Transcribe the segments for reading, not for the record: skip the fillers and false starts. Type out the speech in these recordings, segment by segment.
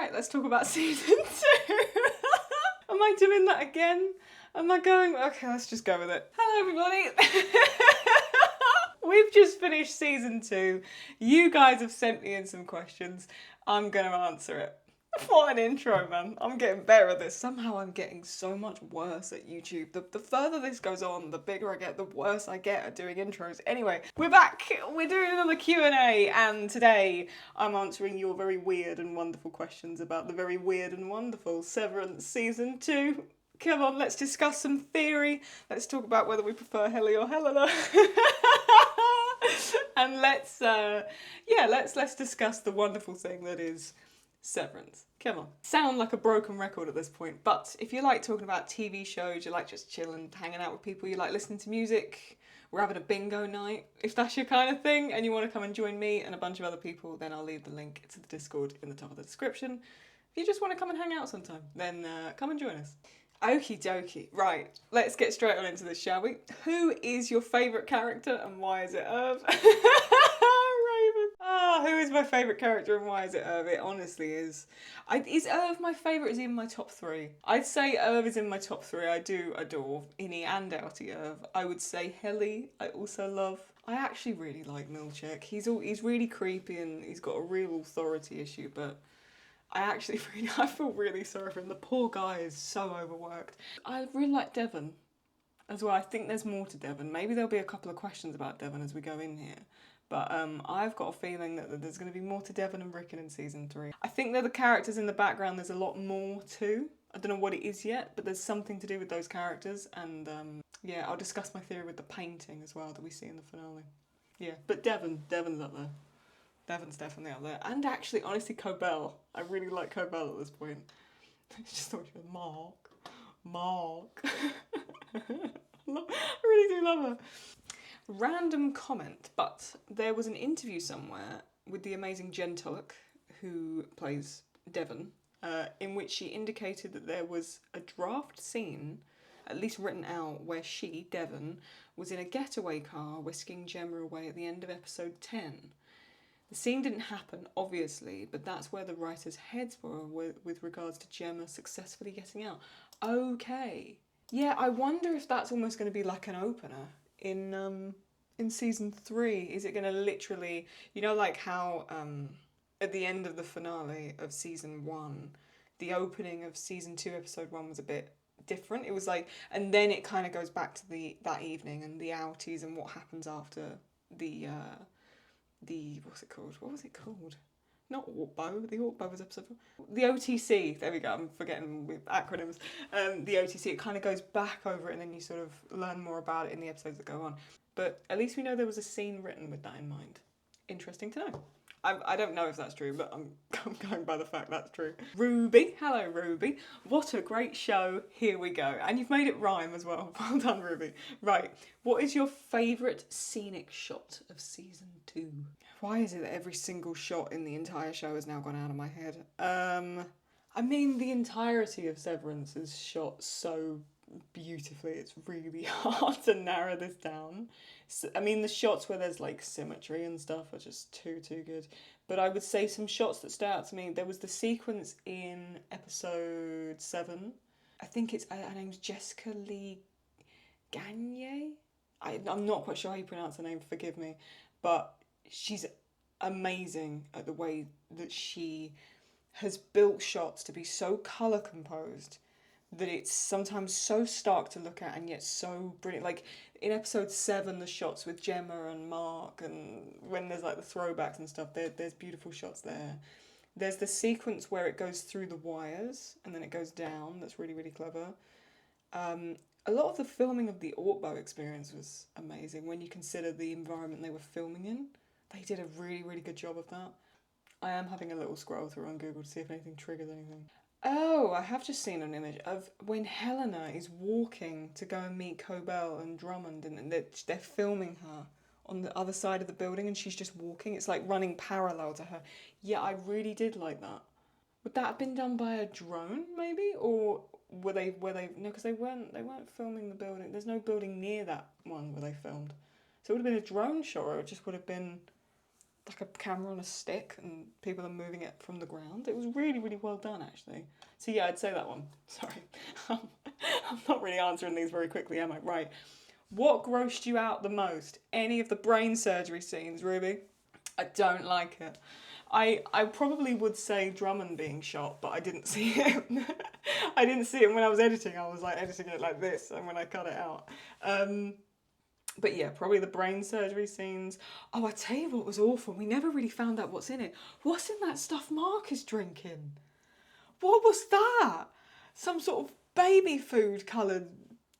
Right, let's talk about season 2. Am I doing that again? Am I going? Okay, let's just go with it. Hello, everybody. We've just finished season 2. You guys have sent me in some questions. I'm going to answer it. What an intro, man. I'm getting better at this. Somehow I'm getting so much worse at YouTube. The further this goes on, the bigger I get, the worse I get at doing intros. Anyway, we're back. We're doing another Q&A, and today I'm answering your very weird and wonderful questions about the very weird and wonderful Severance Season 2. Come on, let's discuss some theory. Let's talk about whether we prefer Helly or Helena. And let's discuss the wonderful thing that is Severance. Come on. Sound like a broken record at this point, but if you like talking about TV shows, you like just chilling, hanging out with people, you like listening to music, we're having a bingo night. If that's your kind of thing and you want to come and join me and a bunch of other people, then I'll leave the link to the Discord in the top of the description. If you just want to come and hang out sometime, then come and join us. Okie dokie. Right, let's get straight on into this, shall we? Who is your favourite character and why is it Irv? Raven. Who is my favourite character and why is it Irv? It honestly is. Is Irv my favourite? Is he in my top 3? I'd say Irv is in my top 3. I do adore Innie and Outie Irv. I would say Helly I also love. I actually really like Milchek. He's really creepy and he's got a real authority issue, but I feel really sorry for him. The poor guy is so overworked. I really like Devon as well. I think there's more to Devon. Maybe there'll be a couple of questions about Devon as we go in here. But I've got a feeling that there's going to be more to Devon and Rickon in season 3. I think they're the characters in the background. There's a lot more too. I don't know what it is yet, but there's something to do with those characters. And yeah, I'll discuss my theory with the painting as well that we see in the finale. Yeah, but Devon's up there. Devon's definitely up there. And actually, honestly, Cobell. I really like Cobell at this point. I just thought she was Mark. I really do love her. Random comment, but there was an interview somewhere with the amazing Jen Tulloch, who plays Devon, in which she indicated that there was a draft scene, at least written out, where she, Devon, was in a getaway car whisking Gemma away at the end of episode 10. The scene didn't happen, obviously, but that's where the writers' heads were with regards to Gemma successfully getting out. Okay. Yeah, I wonder if that's almost going to be like an opener in season 3. Is it going to literally, you know, like how at the end of the finale of season 1, the opening of season 2, episode 1 was a bit different. It was like, and then it kind of goes back to that evening and the outies and what happens after the what's it called? What was it called? Not Ortbo. The Ortbo was episode 4. The OTC. There we go. I'm forgetting with acronyms. The OTC. It kind of goes back over it, and then you sort of learn more about it in the episodes that go on. But at least we know there was a scene written with that in mind. Interesting to know. I don't know if that's true, but I'm going by the fact that's true. Ruby. Hello, Ruby. What a great show. Here we go. And you've made it rhyme as well. Well done, Ruby. Right. What is your favourite scenic shot of season 2? Why is it that every single shot in the entire show has now gone out of my head? I mean, the entirety of Severance is shot so beautifully. It's really hard to narrow this down. So, I mean, the shots where there's like symmetry and stuff are just too good. But I would say some shots that stood out to me. There was the sequence in episode 7. I think her name's Jessica Lee Gagne. I'm not quite sure how you pronounce her name. Forgive me, but she's amazing at the way that she has built shots to be so colour composed that it's sometimes so stark to look at and yet so brilliant. Like in episode 7, the shots with Gemma and Mark, and when there's like the throwbacks and stuff, there's beautiful shots there. There's the sequence where it goes through the wires and then it goes down. That's really, really clever. A lot of the filming of the Ortbo experience was amazing when you consider the environment they were filming in. They did a really, really good job of that. I am having a little scroll through on Google to see if anything triggers anything. Oh, I have just seen an image of when Helena is walking to go and meet Cobell and Drummond, and they're filming her on the other side of the building and she's just walking. It's like running parallel to her. Yeah, I really did like that. Would that have been done by a drone, maybe? Or were they no, because they weren't filming the building. There's no building near that one where they filmed. So it would have been a drone shot, or it just would have been like a camera on a stick and people are moving it from the ground. It was really, really well done, actually. So yeah, I'd say that one. Sorry. I'm not really answering these very quickly, am I? Right. What grossed you out the most? Any of the brain surgery scenes, Ruby? I don't like it. I probably would say Drummond being shot, but I didn't see it. I didn't see it when I was editing. I was like editing it like this, and when I cut it out. But yeah, probably the brain surgery scenes. Oh, I tell you what was awful. We never really found out what's in it. What's in that stuff Mark is drinking? What was that? Some sort of baby food coloured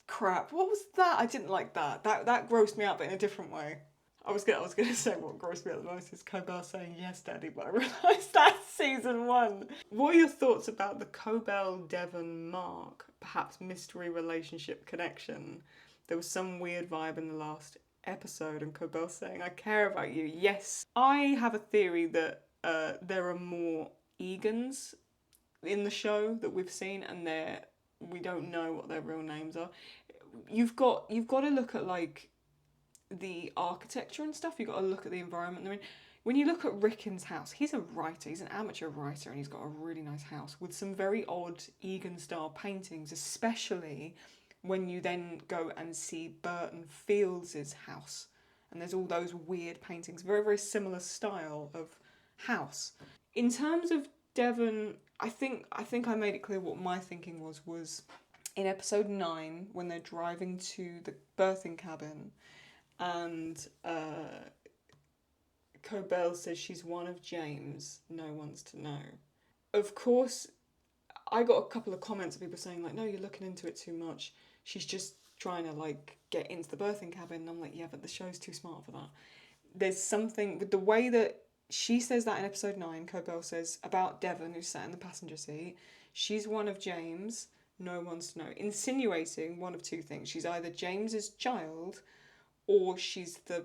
crap. What was that? I didn't like that. That grossed me out, but in a different way. I was gonna say what grossed me out the most is Cobell saying yes, Daddy, but I realised that's season 1. What are your thoughts about the Cobell, Devon, Mark, perhaps mystery relationship connection? There was some weird vibe in the last episode, and Cobell saying, "I care about you." Yes, I have a theory that there are more Egans in the show that we've seen, and we don't know what their real names are. You've got to look at like the architecture and stuff. You've got to look at the environment they're in. When you look at Rickon's house, he's a writer, he's an amateur writer, and he's got a really nice house with some very odd Egan-style paintings, especially when you then go and see Burton Fields' house. And there's all those weird paintings, very, very similar style of house. In terms of Devon, I think I made it clear what my thinking was in episode 9, when they're driving to the birthing cabin, and Cobell says she's one of James, no one's to know. Of course, I got a couple of comments of people saying like, no, you're looking into it too much. She's just trying to like get into the birthing cabin. And I'm like, yeah, but the show's too smart for that. There's something with the way that she says that in episode 9, Cobell says about Devon, who's sat in the passenger seat, she's one of James, no one's to know. Insinuating one of two things. She's either James's child or she's the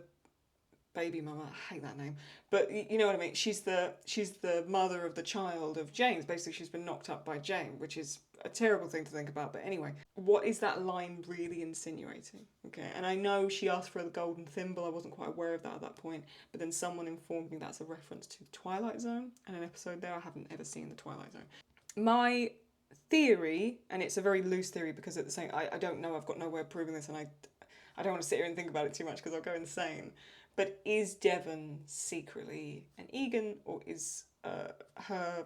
baby mama. I hate that name, but you know what I mean. She's the mother of the child of James. Basically, she's been knocked up by James, which is a terrible thing to think about. But anyway, what is that line really insinuating? Okay, and I know she asked for the golden thimble. I wasn't quite aware of that at that point, but then someone informed me that's a reference to Twilight Zone and an episode there. I haven't ever seen the Twilight Zone. My theory, and it's a very loose theory because at the same, I don't know. I've got no way of proving this, and I don't want to sit here and think about it too much because I'll go insane. But is Devon secretly an Egan, or is her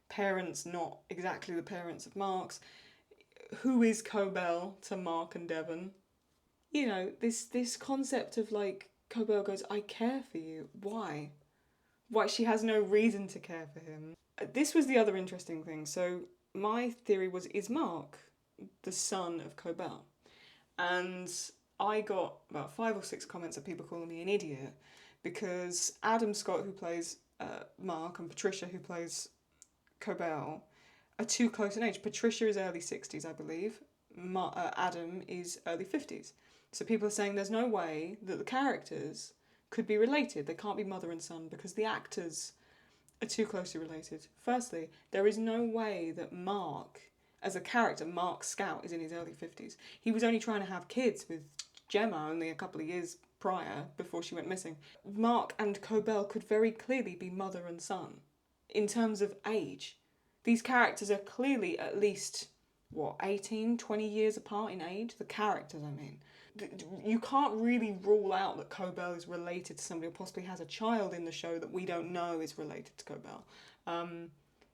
parents not exactly the parents of Mark's? Who is Cobell to Mark and Devon? You know, this concept of like, Cobell goes, I care for you. Why? Why? She has no reason to care for him. This was the other interesting thing. So my theory was, is Mark the son of Cobell? And I got about 5 or 6 comments of people calling me an idiot because Adam Scott, who plays Mark, and Patricia, who plays Cobell, are too close in age. Patricia is early 60s, I believe. Adam is early 50s. So people are saying there's no way that the characters could be related. They can't be mother and son because the actors are too closely related. Firstly, there is no way that Mark, as a character, Mark Scout, is in his early 50s. He was only trying to have kids with Gemma only a couple of years prior, before she went missing. Mark and Cobell could very clearly be mother and son. In terms of age, these characters are clearly at least, 18, 20 years apart in age? The characters, I mean. You can't really rule out that Cobell is related to somebody, or possibly has a child in the show that we don't know is related to Cobell. And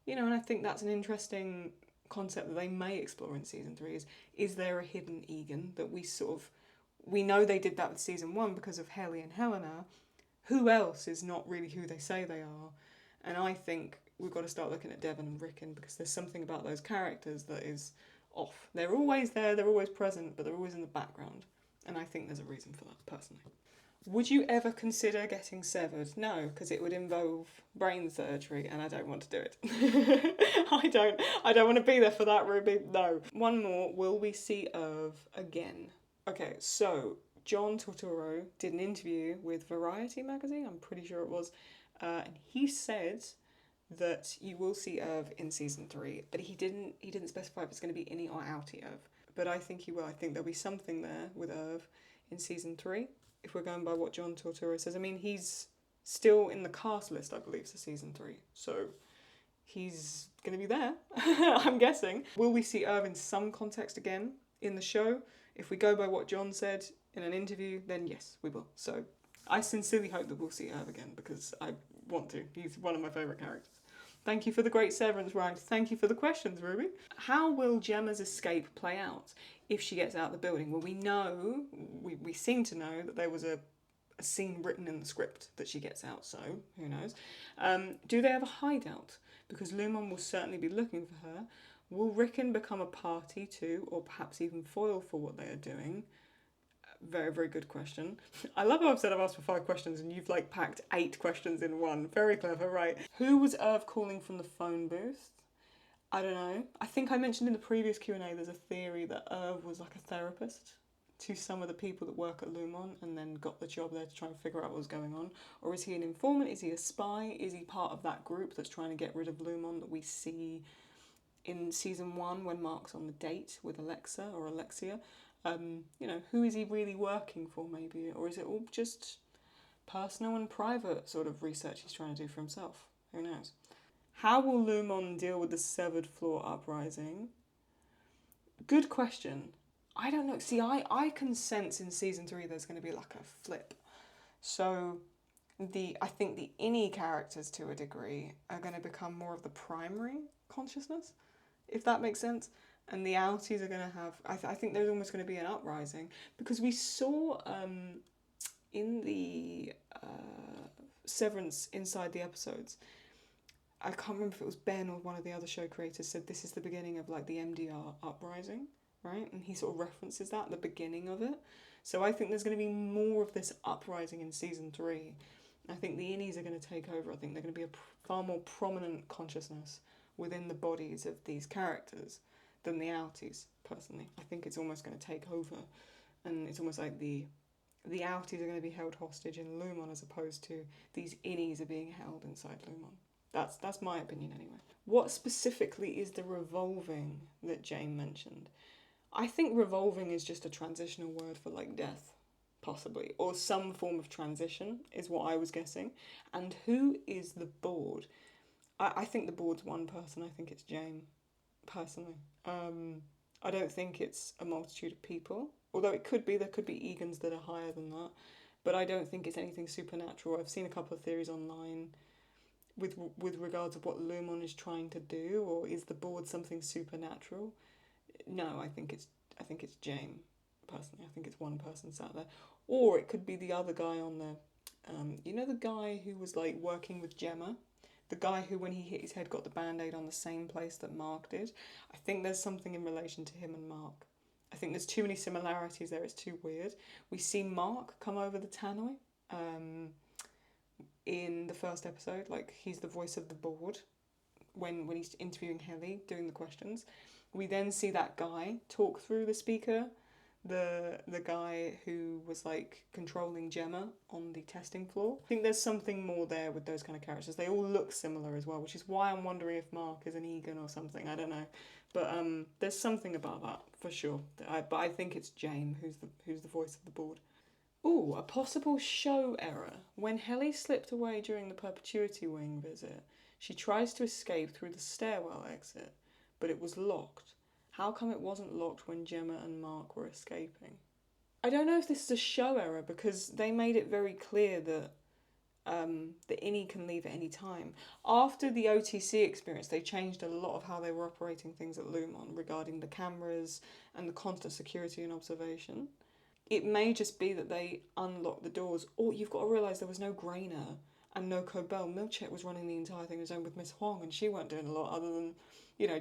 I think that's an interesting concept that they may explore in season 3 is there a hidden Egan that we know they did that with season 1 because of Helly and Helena. Who else is not really who they say they are? And I think we've got to start looking at Devon and Rickon because there's something about those characters that is off. They're always there, they're always present, but they're always in the background. And I think there's a reason for that, personally. Would you ever consider getting severed? No, because it would involve brain surgery and I don't want to do it. I don't want to be there for that, Ruby. No. One more. Will we see Irv again? Okay, so John Turturro did an interview with Variety magazine, I'm pretty sure it was, and he said that you will see Irv in season 3, but he didn't specify if it's going to be innie or outie Irv. But I think he will. I think there'll be something there with Irv in season 3, if we're going by what John Turturro says. I mean, he's still in the cast list, I believe, for season 3. So he's going to be there, I'm guessing. Will we see Irv in some context again in the show? If we go by what John said in an interview, then yes, we will. So I sincerely hope that we'll see Irv again, because I want to. He's one of my favourite characters. Thank you for the great Severance ride. Thank you for the questions, Ruby. How will Gemma's escape play out if she gets out of the building? Well, we seem to know that there was a scene written in the script that she gets out, so who knows. Do they have a hideout? Because Lumon will certainly be looking for her. Will Rickon become a party to, or perhaps even foil for what they are doing? Very, very good question. I love how I've said I've asked for 5 questions and you've like packed 8 questions in one. Very clever, right? Who was Irv calling from the phone booth? I don't know. I think I mentioned in the previous Q&A there's a theory that Irv was like a therapist to some of the people that work at Lumon and then got the job there to try and figure out what was going on. Or is he an informant? Is he a spy? Is he part of that group that's trying to get rid of Lumon that we see in season 1 when Mark's on the date with Alexa or Alexia? Who is he really working for, maybe? Or is it all just personal and private sort of research he's trying to do for himself? Who knows? How will Lumon deal with the severed floor uprising? Good question. I don't know. See, I can sense in season 3 there's going to be like a flip. So I think the innie characters to a degree are going to become more of the primary consciousness, if that makes sense. And the outies are going to have... I think there's almost going to be an uprising. Because we saw in the Severance inside the episodes, I can't remember if it was Ben or one of the other show creators said this is the beginning of like the MDR uprising, right? And he sort of references that at the beginning of it. So I think there's going to be more of this uprising in season 3. I think the innies are going to take over. I think they're going to be a far more prominent consciousness within the bodies of these characters than the outies, personally. I think it's almost going to take over, and it's almost like the outies are going to be held hostage in Lumon as opposed to these innies are being held inside Lumon. That's my opinion anyway. What specifically is the revolving that Jane mentioned? I think revolving is just a transitional word for like death, possibly, or some form of transition is what I was guessing. And who is the board? I think the board's one person. I think it's Jane, personally. I don't think it's a multitude of people, although it could be. There could be Egans that are higher than that, but I don't think it's anything supernatural. I've seen a couple of theories online with regards of what Lumon is trying to do, or is the board something supernatural? No, I think it's Jane, personally. I think it's one person sat there, or it could be the other guy on the, the guy who was like working with Gemma. The guy who, when he hit his head, got the Band-Aid on the same place that Mark did. I think there's something in relation to him and Mark. I think there's too many similarities there. It's too weird. We see Mark come over the tannoy in the first episode. Like, he's the voice of the board when he's interviewing Helly, doing the questions. We then see that guy talk through the speaker. The guy who was like controlling Gemma on the testing floor. I think there's something more there with those kind of characters. They all look similar as well, which is why I'm wondering if Mark is an Egan or something. I don't know, but there's something about that for sure. But I think it's Jane who's the voice of the board. Ooh, a possible show error. When Helly slipped away during the Perpetuity Wing visit, she tries to escape through the stairwell exit, but it was locked. How come it wasn't locked when Gemma and Mark were escaping? I don't know if this is a show error, because they made it very clear that the innie can leave at any time. After the OTC experience, they changed a lot of how they were operating things at Lumon regarding the cameras and the constant security and observation. It may just be that they unlocked the doors, or you've got to realise there was no Grainer and no Cobell. Milchek was running the entire thing on his own with Miss Huang, and she weren't doing a lot other than,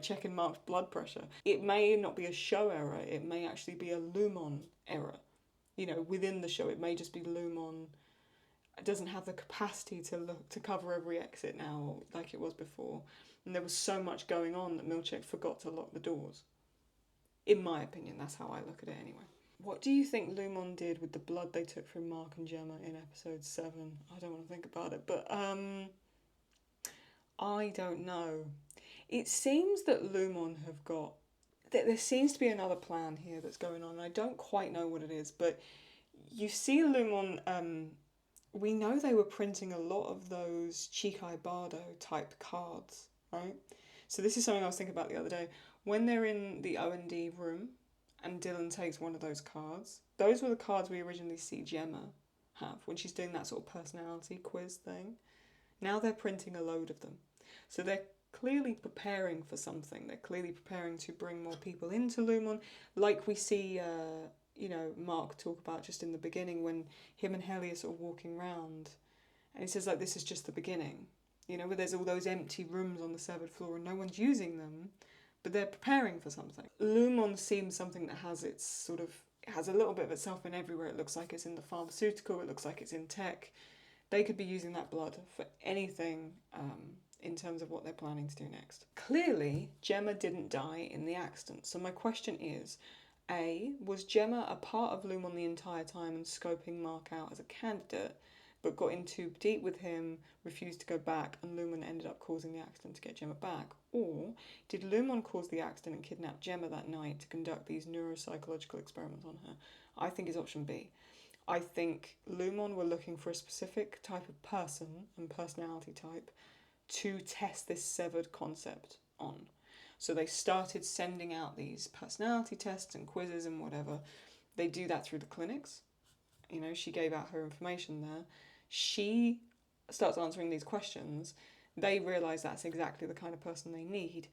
checking Mark's blood pressure. It may not be a show error, it may actually be a Lumon error. Within the show, it may just be Lumon doesn't have the capacity to cover every exit now like it was before. And there was so much going on that Milchek forgot to lock the doors. In my opinion, that's how I look at it anyway. What do you think Lumon did with the blood they took from Mark and Gemma in episode 7? I don't want to think about it, but I don't know. It seems that Lumon have got... There seems to be another plan here that's going on. I don't quite know what it is, but you see Lumon we know they were printing a lot of those Chikai Bardo type cards, right? So this is something I was thinking about the other day. When they're in the O&D room and Dylan takes one of those cards, those were the cards we originally see Gemma have when she's doing that sort of personality quiz thing. Now they're printing a load of them. So they're clearly preparing for something. They're clearly preparing to bring more people into Lumon, like we see, Mark talk about just in the beginning when him and Helly are sort of walking around, and he says like this is just the beginning. Where there's all those empty rooms on the severed floor and no one's using them, but they're preparing for something. Lumon seems something that has it has a little bit of itself in everywhere. It looks like it's in the pharmaceutical. It looks like it's in tech. They could be using that blood for anything in terms of what they're planning to do next. Clearly, Gemma didn't die in the accident. So my question is, A, was Gemma a part of Lumon the entire time and scoping Mark out as a candidate, but got in too deep with him, refused to go back, and Lumon ended up causing the accident to get Gemma back? Or did Lumon cause the accident and kidnap Gemma that night to conduct these neuropsychological experiments on her? I think it's option B. I think Lumon were looking for a specific type of person and personality type to test this severed concept on. So they started sending out these personality tests and quizzes and whatever. They do that through the clinics. She gave out her information there. She starts answering these questions. They realise that's exactly the kind of person they need.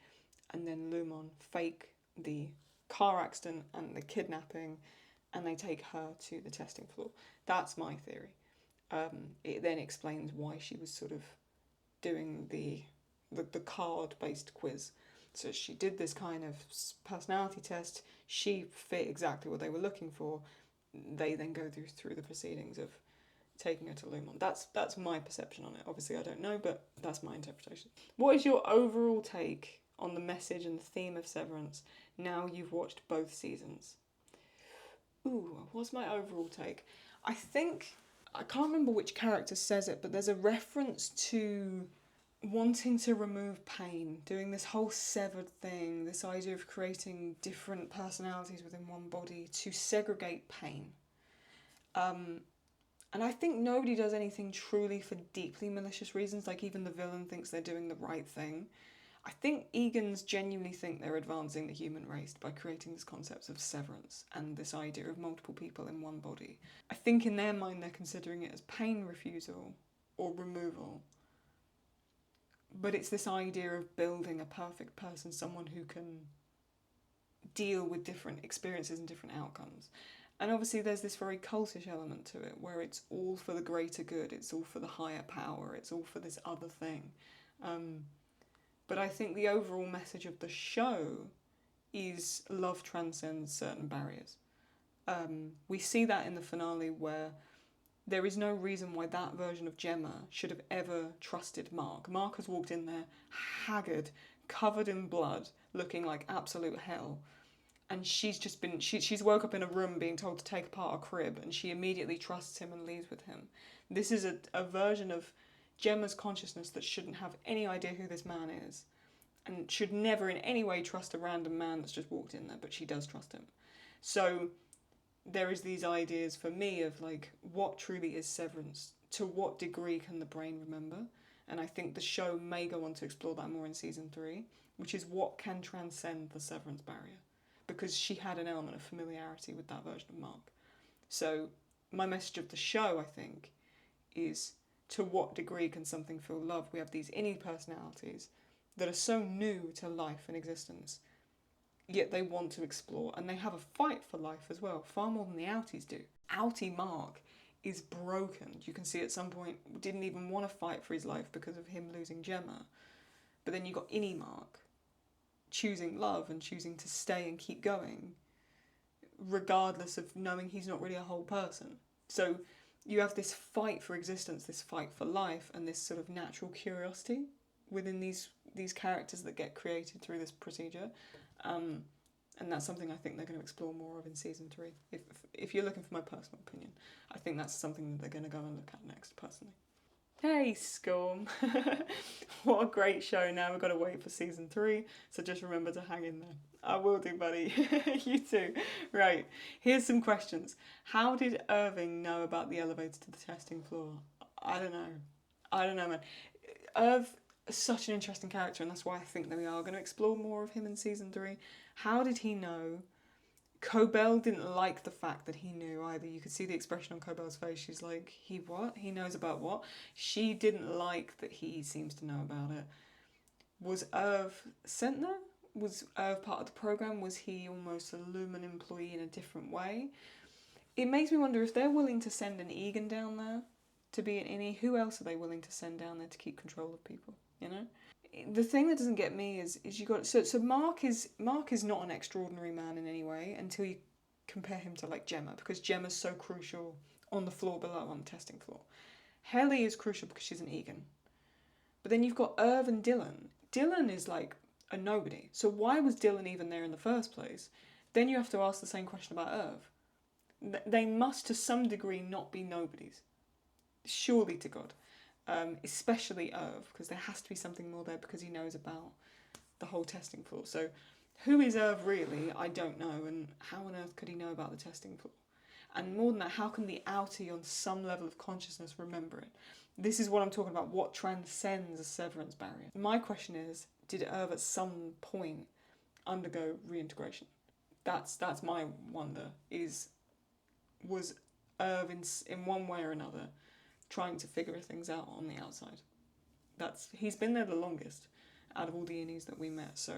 And then Lumon fake the car accident and the kidnapping, and they take her to the testing floor. That's my theory. It then explains why she was sort of doing the card-based quiz. So she did this kind of personality test. She fit exactly what they were looking for. They then go through the proceedings of taking her to Lumon. That's my perception on it. Obviously, I don't know, but that's my interpretation. What is your overall take on the message and the theme of Severance now you've watched both seasons? What's my overall take? I can't remember which character says it, but there's a reference to wanting to remove pain, doing this whole severed thing, this idea of creating different personalities within one body to segregate pain. And I think nobody does anything truly for deeply malicious reasons, like even the villain thinks they're doing the right thing. I think Egans genuinely think they're advancing the human race by creating this concept of severance and this idea of multiple people in one body. I think in their mind they're considering it as pain refusal or removal. But it's this idea of building a perfect person, someone who can deal with different experiences and different outcomes. And obviously there's this very cultish element to it, where it's all for the greater good, it's all for the higher power, it's all for this other thing. But I think the overall message of the show is love transcends certain barriers. We see that in the finale, where there is no reason why that version of Gemma should have ever trusted Mark. Mark has walked in there haggard, covered in blood, looking like absolute hell. And she's woke up in a room being told to take apart a crib, and she immediately trusts him and leaves with him. This is a version of Gemma's consciousness that shouldn't have any idea who this man is, and should never in any way trust a random man that's just walked in there, but she does trust him. So there is these ideas for me of like, what truly is severance? To what degree can the brain remember? And I think the show may go on to explore that more in season 3, which is what can transcend the severance barrier. Because she had an element of familiarity with that version of Mark. So my message of the show, I think, is to what degree can something feel love? We have these innie personalities that are so new to life and existence, yet they want to explore, and they have a fight for life as well, far more than the outies do. Outie Mark is broken. You can see at some point didn't even want to fight for his life because of him losing Gemma. But then you got innie Mark choosing love and choosing to stay and keep going, regardless of knowing he's not really a whole person. So you have this fight for existence, this fight for life, and this sort of natural curiosity within these characters that get created through this procedure. And that's something I think they're going to explore more of in season 3. If you're looking for my personal opinion, I think that's something that they're going to go and look at next, personally. Hey, Scorm. What a great show. Now we've got to wait for season 3, so just remember to hang in there. I will do, buddy. You too. Right, here's some questions. How did Irving know about the elevator to the testing floor? I don't know. I don't know, man. Irv is such an interesting character, and that's why I think that we are going to explore more of him in season 3. How did he know? Cobell didn't like the fact that he knew either. You could see the expression on Cobell's face. She's like, he what? He knows about what? She didn't like that he seems to know about it. Was Irv sent there? Was Irv part of the program? Was he almost a Lumen employee in a different way? It makes me wonder if they're willing to send an Egan down there to be an innie. Who else are they willing to send down there to keep control of people? You know? The thing that doesn't get me is you got so Mark is not an extraordinary man in any way until you compare him to like Gemma, because Gemma's so crucial on the floor below, on the testing floor. Helly is crucial because she's an Egan. But then you've got Irv and Dylan. Dylan is like a nobody. So why was Dylan even there in the first place? Then you have to ask the same question about Irv. They must to some degree not be nobodies. Surely to God. Especially Irv, because there has to be something more there because he knows about the whole testing floor. So who is Irv really? I don't know, and how on earth could he know about the testing floor? And more than that, how can the outie on some level of consciousness remember it? This is what I'm talking about, what transcends a severance barrier. My question is, did Irv at some point undergo reintegration? That's my wonder, was Irv in one way or another trying to figure things out on the outside? He's been there the longest out of all the innies that we met, so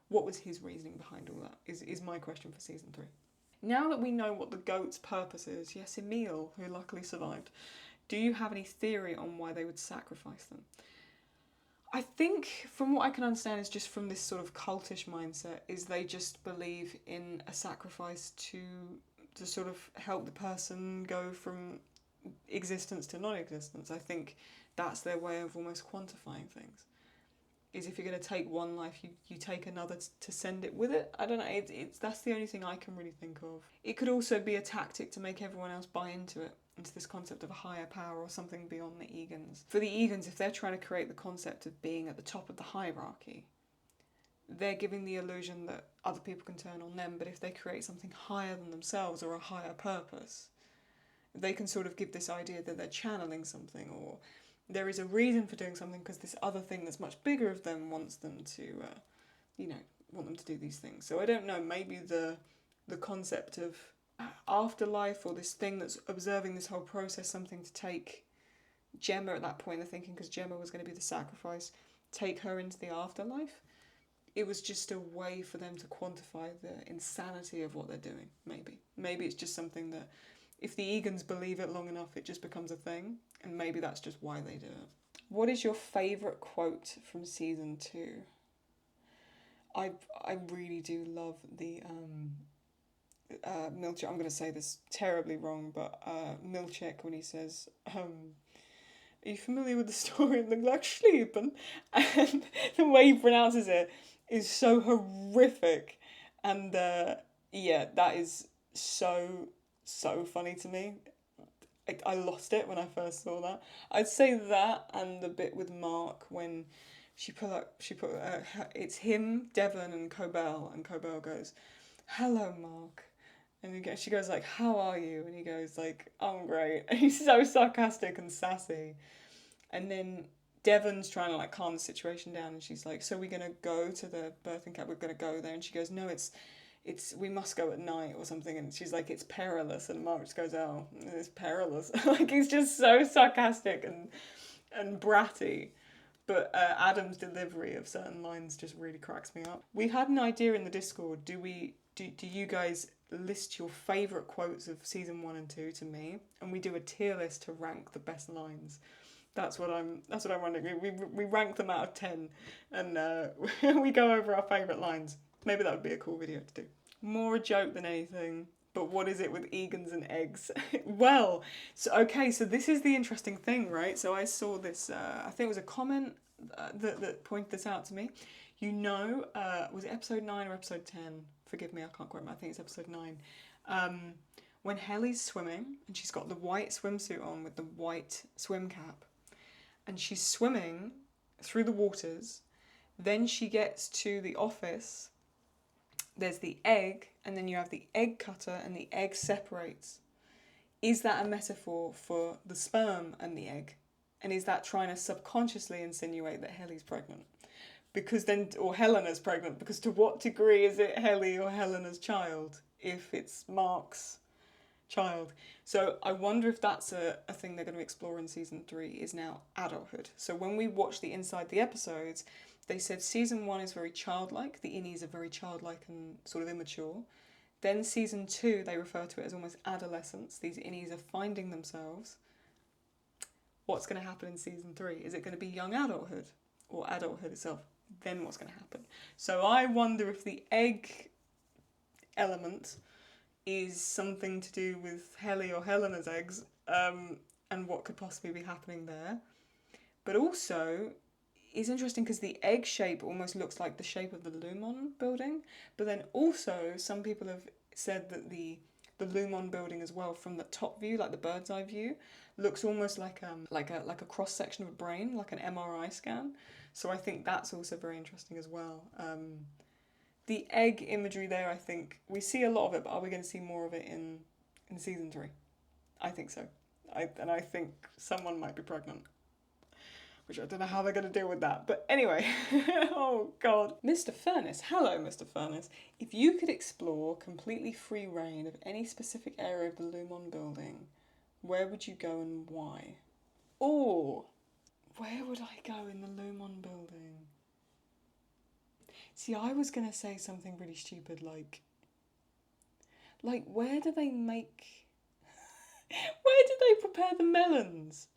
what was his reasoning behind all that is my question for season 3. Now that we know what the goat's purpose is, yes, Emil, who luckily survived, do you have any theory on why they would sacrifice them? I think, from what I can understand, is just from this sort of cultish mindset, is they just believe in a sacrifice to sort of help the person go from existence to non-existence. I think that's their way of almost quantifying things. Is if you're going to take one life, you take another to send it with it. I don't know, that's the only thing I can really think of. It could also be a tactic to make everyone else buy into it, into this concept of a higher power or something beyond the Egans. For the Egans, if they're trying to create the concept of being at the top of the hierarchy, they're giving the illusion that other people can turn on them, but if they create something higher than themselves or a higher purpose, they can sort of give this idea that they're channeling something, or there is a reason for doing something because this other thing that's much bigger of them wants them to, want them to do these things. So I don't know, maybe the concept of afterlife or this thing that's observing this whole process, something to take Gemma at that point, they're thinking because Gemma was going to be the sacrifice, take her into the afterlife. It was just a way for them to quantify the insanity of what they're doing, maybe. Maybe it's just something that if the Egans believe it long enough, it just becomes a thing, and maybe that's just why they do it. What is your favourite quote from season 2? I really do love the Milchek. I'm going to say this terribly wrong, but Milchek, when he says, are you familiar with the story of the Glücksleben? And the way he pronounces it is so horrific, and that is so funny to me. I lost it when I first saw that. I'd say that and the bit with Mark when it's him, Devon, and Cobell goes, "Hello, Mark," and she goes like, "How are you?" And he goes like, "I'm great." And he's so sarcastic and sassy. And then Devon's trying to like calm the situation down, and she's like, "So we're gonna go to the birthing camp? We're gonna go there?" And she goes, "No, it's we must go at night or something," and she's like, "It's perilous," and Mark just goes, "Oh, it's perilous." Like, he's just so sarcastic and bratty, but Adam's delivery of certain lines just really cracks me up. We had an idea in the Discord. Do you guys list your favourite quotes of season 1 and 2 to me, and we do a tier list to rank the best lines? That's what I'm wondering. We rank them out of 10, and we go over our favourite lines. Maybe that would be a cool video to do. More a joke than anything, but what is it with Egans and eggs? Well, so this is the interesting thing, right? So I saw this, I think it was a comment that pointed this out to me. Was it episode 9 or episode 10? Forgive me, I can't quite remember. I think it's episode 9. when Helly's swimming and she's got the white swimsuit on with the white swim cap and she's swimming through the waters, then she gets to the office, there's the egg, and then you have the egg cutter and the egg separates. Is that a metaphor for the sperm and the egg? And is that trying to subconsciously insinuate that Helly's pregnant? Because then, or Helena's pregnant, because to what degree is it Helly or Helena's child if it's Mark's child? So I wonder if that's a thing they're going to explore in season 3, is now adulthood. So when we watch the inside the episodes, they said season 1 is very childlike, the innies are very childlike and sort of immature. Then season 2, they refer to it as almost adolescence. These innies are finding themselves. What's going to happen in season 3? Is it going to be young adulthood or adulthood itself? Then what's going to happen? So I wonder if the egg element is something to do with Helly or Helena's eggs, and what could possibly be happening there. But also, it's interesting because the egg shape almost looks like the shape of the Lumon building, but then also some people have said that the Lumon building as well, from the top view, like the bird's eye view, looks almost like a cross section of a brain, like an MRI scan. So I think that's also very interesting as well. The egg imagery there, I think we see a lot of it, but are we going to see more of it in season 3? I think so. I think someone might be pregnant, which I don't know how they're going to deal with that. But anyway, oh God. Mr. Furnace, hello Mr. Furnace. If you could explore completely free reign of any specific area of the Lumon building, where would you go and why? Or, where would I go in the Lumon building? See, I was going to say something really stupid like where do they make... where do they prepare the melons?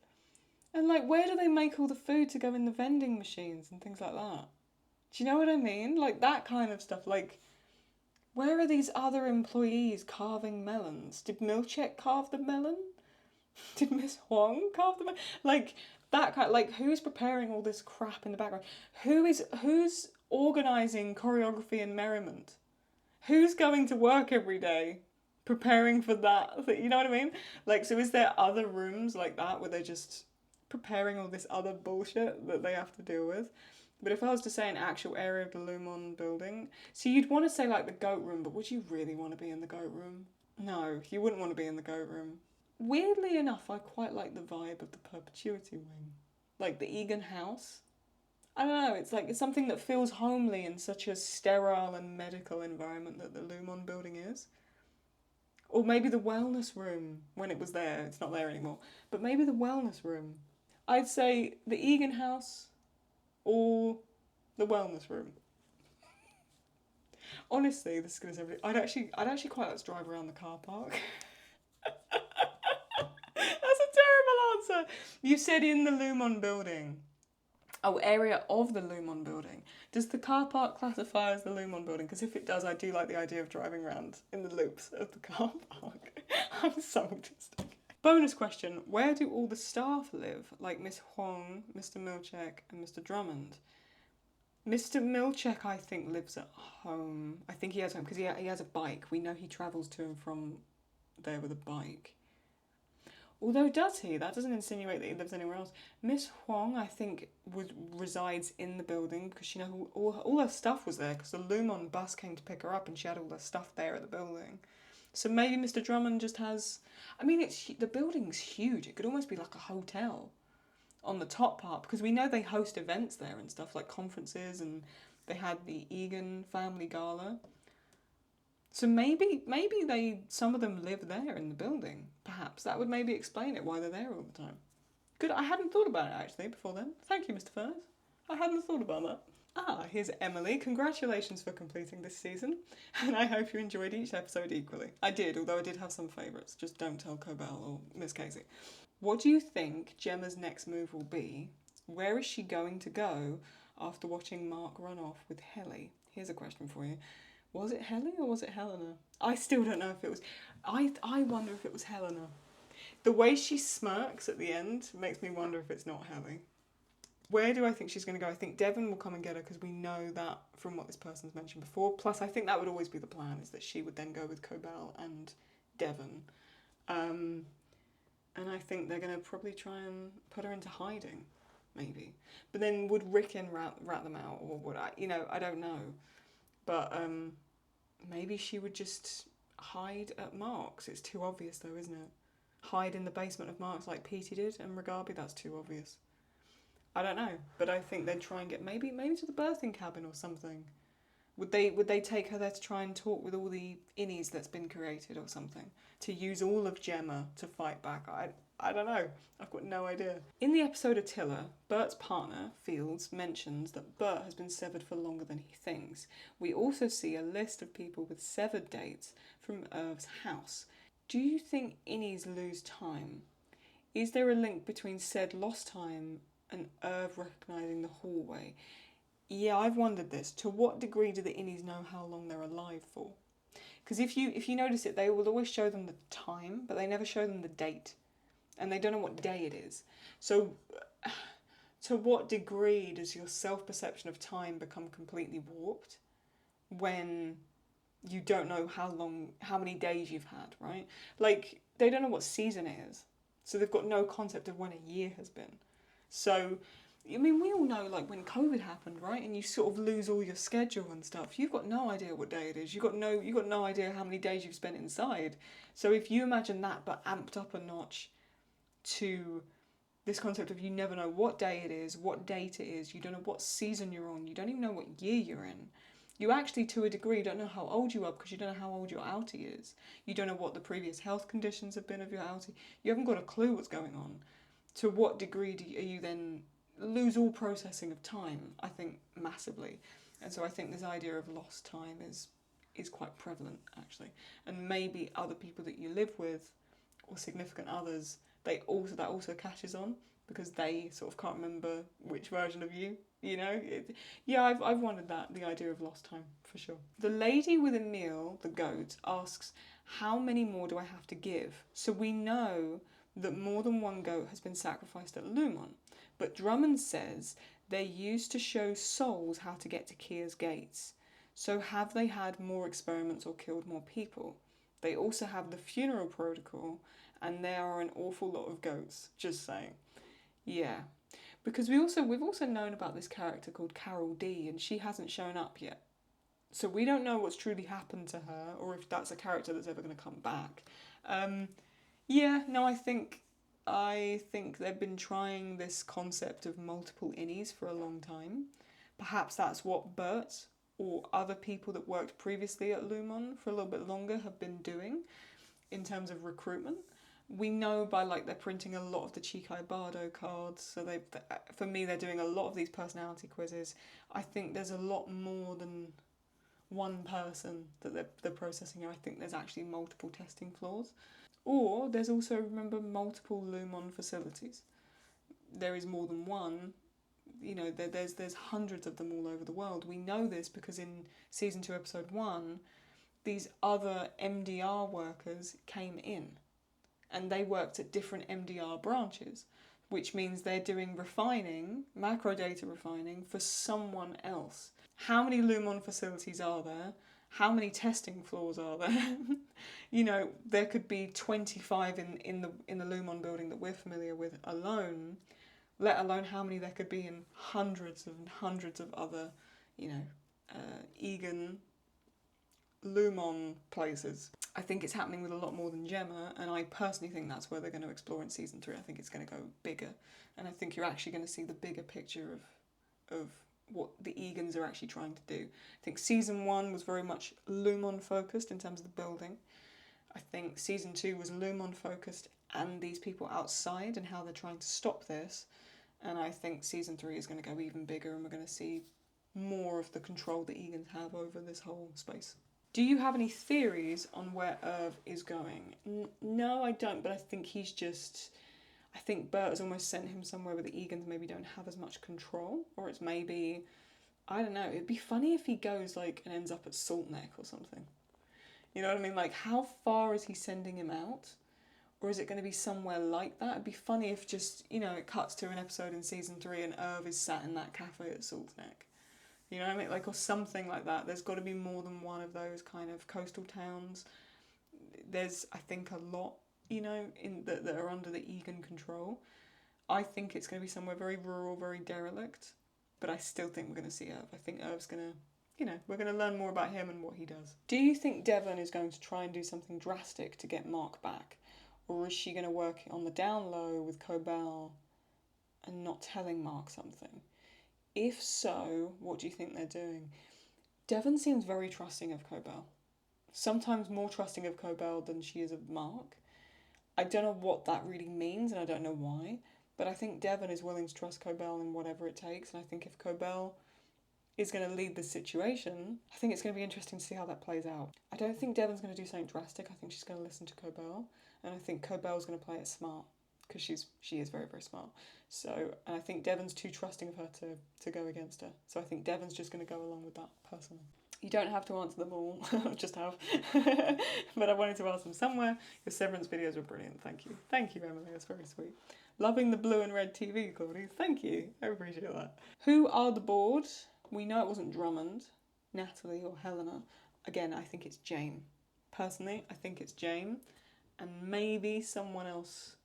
And where do they make all the food to go in the vending machines and things like that? Do you know what I mean? That kind of stuff. Where are these other employees carving melons? Did Milchek carve the melon? Did Miss Huang carve the melon? That kind. Who's preparing all this crap in the background? Who's organising choreography and merriment? Who's going to work every day preparing for that? You know what I mean? So is there other rooms like that where they're just preparing all this other bullshit that they have to deal with? But if I was to say an actual area of the Lumon building, so you'd want to say the goat room, but would you really want to be in the goat room? No, you wouldn't want to be in the goat room. Weirdly enough, I quite like the vibe of the perpetuity wing. The Egan house. I don't know, it's something that feels homely in such a sterile and medical environment that the Lumon building is. Or maybe the wellness room, when it was there. It's not there anymore. But maybe the wellness room. I'd say the Egan house or the wellness room. Honestly, this is going to sound... I'd actually quite like to drive around the car park. That's a terrible answer. You said in the Lumon building. Oh, area of the Lumon building. Does the car park classify as the Lumon building? Because if it does, I do like the idea of driving around in the loops of the car park. I'm so autistic. Bonus question. Where do all the staff live? Like Miss Huang, Mr. Milchek and Mr. Drummond. Mr. Milchek, I think, lives at home. I think he has home because he has a bike. We know he travels to and from there with a bike. Although, does he? That doesn't insinuate that he lives anywhere else. Miss Huang, I think, resides in the building because she all her stuff was there because the Lumon bus came to pick her up and she had all her stuff there at the building. So maybe Mr. Drummond just has... I mean, the building's huge. It could almost be like a hotel on the top part because we know they host events there and stuff like conferences, and they had the Egan family gala. So maybe some of them live there in the building. Perhaps that would maybe explain it, why they're there all the time. Good, I hadn't thought about it actually before then. Thank you, Mr. Furnace. I hadn't thought about that. Here's Emily. Congratulations for completing this season, and I hope you enjoyed each episode equally. I did, although I did have some favourites. Just don't tell Cobell or Miss Casey. What do you think Gemma's next move will be? Where is she going to go after watching Mark run off with Helly? Here's a question for you. Was it Helly or was it Helena? I still don't know if it was... I wonder if it was Helena. The way she smirks at the end makes me wonder if it's not Helly. Where do I think she's going to go? I think Devon will come and get her because we know that from what this person's mentioned before. Plus, I think that would always be the plan, is that she would then go with Cobell and Devon. And I think they're going to probably try and put her into hiding, maybe. But then would Rickon rat them out, or would I? I don't know. But maybe she would just hide at Mark's. It's too obvious though, isn't it? Hide in the basement of Mark's like Petey did and Mugabe, that's too obvious. I don't know, but I think they'd try and get maybe to the birthing cabin or something. Would they take her there to try and talk with all the innies that's been created or something? To use all of Gemma to fight back? I don't know. I've got no idea. In the episode Attila, Bert's partner, Fields, mentions that Bert has been severed for longer than he thinks. We also see a list of people with severed dates from Irv's house. Do you think innies lose time? Is there a link between said lost time and Irv recognising the hallway? Yeah, I've wondered this. To what degree do the innies know how long they're alive for? Because if you notice it, they will always show them the time, but they never show them the date. And they don't know what day it is. So, to what degree does your self-perception of time become completely warped when you don't know how many days you've had, right? Like, they don't know what season it is. So they've got no concept of when a year has been. So, I mean, we all know, like, when COVID happened, right? And you sort of lose all your schedule and stuff. You've got no idea what day it is. You've got no idea how many days you've spent inside. So if you imagine that, but amped up a notch to this concept of you never know what day it is, what date it is, you don't know what season you're on, you don't even know what year you're in. You actually, to a degree, don't know how old you are because you don't know how old your outie is. You don't know what the previous health conditions have been of your outie. You haven't got a clue what's going on. To what degree are you then lose all processing of time? I think massively. And so I think this idea of lost time is quite prevalent, actually. And maybe other people that you live with or significant others, that also catches on because they sort of can't remember which version of you, I've wondered that, the idea of lost time, for sure. The lady with Emil, the goat, asks, how many more do I have to give? So we know that more than one goat has been sacrificed at Lumon, but Drummond says they used to show souls how to get to Kia's gates. So have they had more experiments or killed more people? They also have the funeral protocol, and there are an awful lot of goats, just saying. Yeah. Because we've also known about this character called Carol D, and she hasn't shown up yet. So we don't know what's truly happened to her, or if that's a character that's ever going to come back. I think they've been trying this concept of multiple innies for a long time. Perhaps that's what Bert or other people that worked previously at Lumon for a little bit longer have been doing in terms of recruitment. We know by they're printing a lot of the Chico Bardo cards, so for me they're doing a lot of these personality quizzes. I think there's a lot more than one person that they're processing here. I think there's actually multiple testing floors. Or there's also, remember, multiple Lumon facilities. There is more than one. There's hundreds of them all over the world. We know this because in season 2, episode 1, these other MDR workers came in. And they worked at different MDR branches, which means they're doing refining, macro data refining, for someone else. How many Lumon facilities are there? How many testing floors are there? There could be 25 in the Lumon building that we're familiar with alone, let alone how many there could be in hundreds and hundreds of other, Egan, Lumon places. I think it's happening with a lot more than Gemma, and I personally think that's where they're going to explore in season 3. I think it's going to go bigger, and I think you're actually going to see the bigger picture of what the Egans are actually trying to do. I think season 1 was very much Lumon focused in terms of the building. I think season 2 was Lumon focused and these people outside and how they're trying to stop this. And I think season 3 is going to go even bigger, and we're going to see more of the control that Egans have over this whole space. Do you have any theories on where Irv is going? No, I don't, but I think I think Bert has almost sent him somewhere where the Egans maybe don't have as much control, or it's maybe, I don't know, it'd be funny if he goes and ends up at Salt Neck or something. You know what I mean? How far is he sending him out? Or is it going to be somewhere like that? It'd be funny if just, it cuts to an episode in season 3 and Irv is sat in that cafe at Salt Neck. You know what I mean? Or something like that. There's got to be more than one of those kind of coastal towns. there's, I think, a lot, you know, in that are under the Egan control. I think it's going to be somewhere very rural, very derelict, but I still think we're going to see Irv. I think Irv's going to, you know, we're going to learn more about him and what he does. Do you think Devon is going to try and do something drastic to get Mark back? Or is she going to work on the down low with Cobell and not telling Mark something? If so, what do you think they're doing? Devon seems very trusting of Cobell. Sometimes more trusting of Cobell than she is of Mark. I don't know what that really means, and I don't know why, but I think Devon is willing to trust Cobell in whatever it takes, and I think if Cobell is going to lead the situation, I think it's going to be interesting to see how that plays out. I don't think Devon's going to do something drastic. I think she's going to listen to Cobell, and I think Cobell's going to play it smart, because she is very, very smart. So, and I think Devon's too trusting of her to go against her. So I think Devon's just going to go along with that, personally. You don't have to answer them all, just have. But I wanted to ask them somewhere. Your Severance videos were brilliant, thank you. Thank you, Emily, that's very sweet. Loving the blue and red TV, Claudie, thank you. I appreciate that. Who are the board? We know it wasn't Drummond, Natalie or Helena. Again, I think it's Jane. Personally, I think it's Jane. And maybe someone else.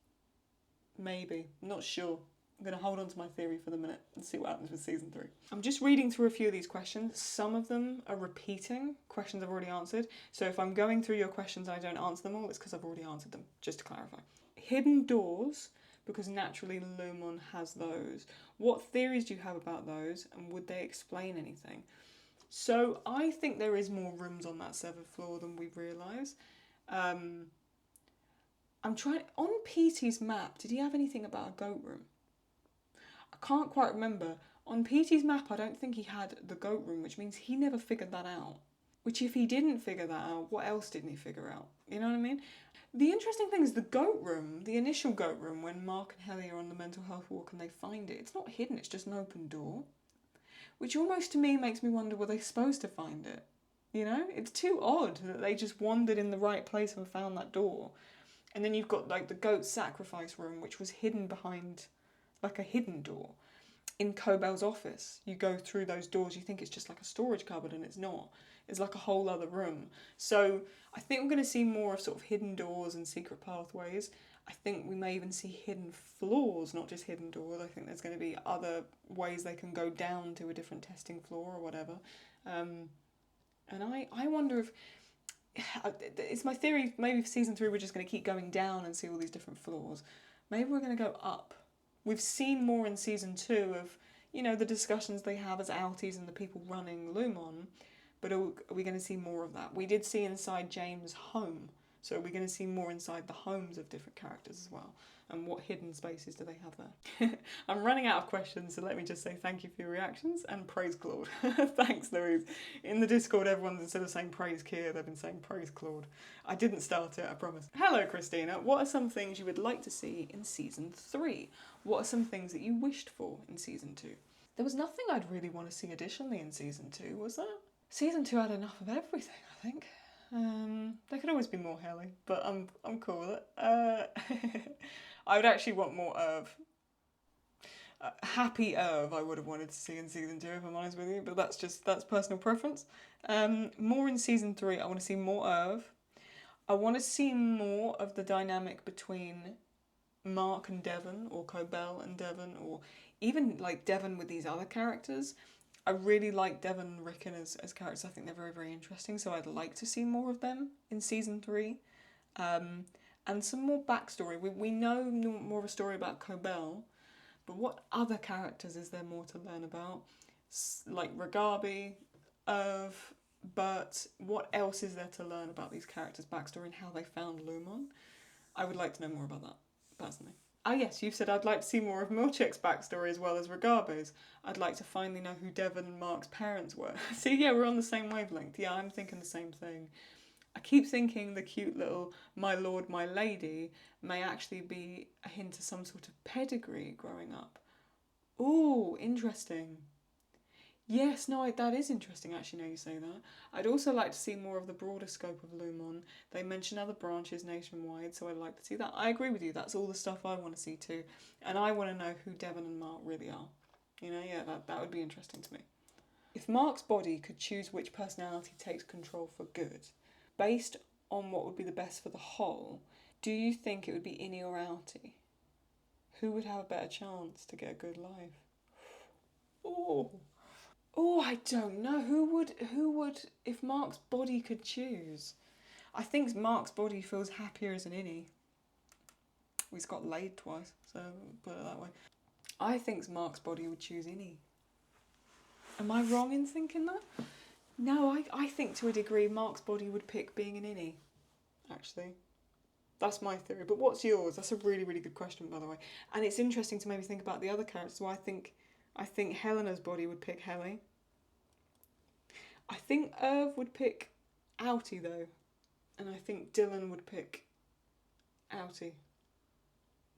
Maybe. I'm not sure. I'm going to hold on to my theory for the minute and see what happens with season 3. I'm just reading through a few of these questions. Some of them are repeating questions I've already answered. So if I'm going through your questions and I don't answer them all, it's because I've already answered them, just to clarify. Hidden doors, because naturally Lumon has those. What theories do you have about those, and would they explain anything? So I think there is more rooms on that 7th floor than we realise. I'm trying... On Petey's map, did he have anything about a goat room? I can't quite remember. On Petey's map, I don't think he had the goat room, which means he never figured that out. Which, if he didn't figure that out, what else didn't he figure out? You know what I mean? The interesting thing is the goat room, the initial goat room, when Mark and Helly are on the mental health walk and they find it, it's not hidden, it's just an open door. Which almost to me makes me wonder, were they supposed to find it? You know? It's too odd that they just wandered in the right place and found that door. And then you've got like the goat sacrifice room, which was hidden behind like a hidden door. In Cobell's office, you go through those doors, you think it's just like a storage cupboard, and it's not. It's like a whole other room. So I think we're going to see more of sort of hidden doors and secret pathways. I think we may even see hidden floors, not just hidden doors. I think there's going to be other ways they can go down to a different testing floor or whatever. And I wonder if... It's my theory, maybe for season 3 we're just going to keep going down and see all these different floors. Maybe we're going to go up. We've seen more in season 2 of, you know, the discussions they have as outies and the people running Lumon, but are we going to see more of that? We did see inside James' home, so are we going to see more inside the homes of different characters as well? And what hidden spaces do they have there? I'm running out of questions, so let me just say thank you for your reactions and praise Claude. Thanks, Louise. In the Discord, everyone's, instead of saying praise Keir, they've been saying praise Claude. I didn't start it, I promise. Hello, Christina. What are some things you would like to see in season 3? What are some things that you wished for in season 2? There was nothing I'd really want to see additionally in season 2, was there? Season 2 had enough of everything, I think. There could always be more Helly, but I'm cool with it. I would actually want more Irv. Happy Irv I would have wanted to see in season 2, if I'm honest with you, but that's personal preference. More in season 3, I want to see more Irv. I want to see more of the dynamic between Mark and Devon, or Cobell and Devon, or even like Devon with these other characters. I really like Devon and Rickon as characters. I think they're very, very interesting, so I'd like to see more of them in season 3. And some more backstory. We know more of a story about Cobell, but what other characters is there more to learn about? Like Ragabi, Irv, but what else is there to learn about these characters' backstory and how they found Lumon? I would like to know more about that, personally. Ah yes, you've said I'd like to see more of Milchek's backstory as well as Ragabi's. I'd like to finally know who Devon and Mark's parents were. See, yeah, we're on the same wavelength. Yeah, I'm thinking the same thing. I keep thinking the cute little my lord, my lady may actually be a hint to some sort of pedigree growing up. Ooh, interesting. Yes, no, that is interesting actually, now you say that. I'd also like to see more of the broader scope of Lumon. They mention other branches nationwide, so I'd like to see that. I agree with you, that's all the stuff I want to see too. And I want to know who Devon and Mark really are. You know, yeah, that would be interesting to me. If Mark's body could choose which personality takes control for good, based on what would be the best for the whole, do you think it would be innie or outie? Who would have a better chance to get a good life? Oh, I don't know. Who would, if Mark's body could choose? I think Mark's body feels happier as an innie. He's got laid twice, so put it that way. I think Mark's body would choose innie. Am I wrong in thinking that? No, I think to a degree Mark's body would pick being an innie, actually. That's my theory. But what's yours? That's a really, really good question, by the way. And it's interesting to maybe think about the other characters. So I think Helena's body would pick Helly. I think Irv would pick outie, though. And I think Dylan would pick outie.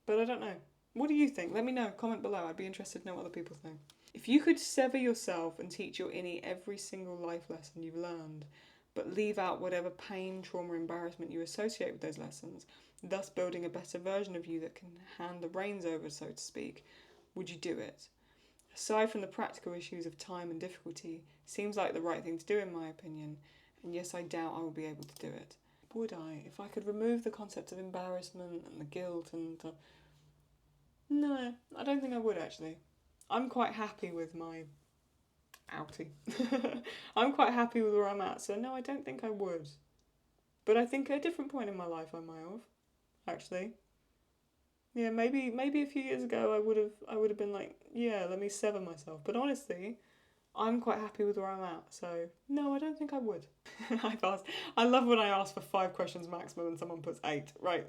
But I don't know. What do you think? Let me know. Comment below. I'd be interested to know what other people think. If you could sever yourself and teach your innie every single life lesson you've learned, but leave out whatever pain, trauma, embarrassment you associate with those lessons, thus building a better version of you that can hand the reins over, so to speak, would you do it? Aside from the practical issues of time and difficulty, seems like the right thing to do in my opinion, and yes, I doubt I will be able to do it. Would I? If I could remove the concept of embarrassment and the guilt and No, I don't think I would actually. I'm quite happy with my outie. I'm quite happy with where I'm at, so no, I don't think I would. But I think at a different point in my life I might have, actually. Yeah, maybe a few years ago I would have been like, yeah, let me sever myself. But honestly, I'm quite happy with where I'm at, so no, I don't think I would. I've asked. I love when I ask for 5 questions maximum and someone puts 8. Right.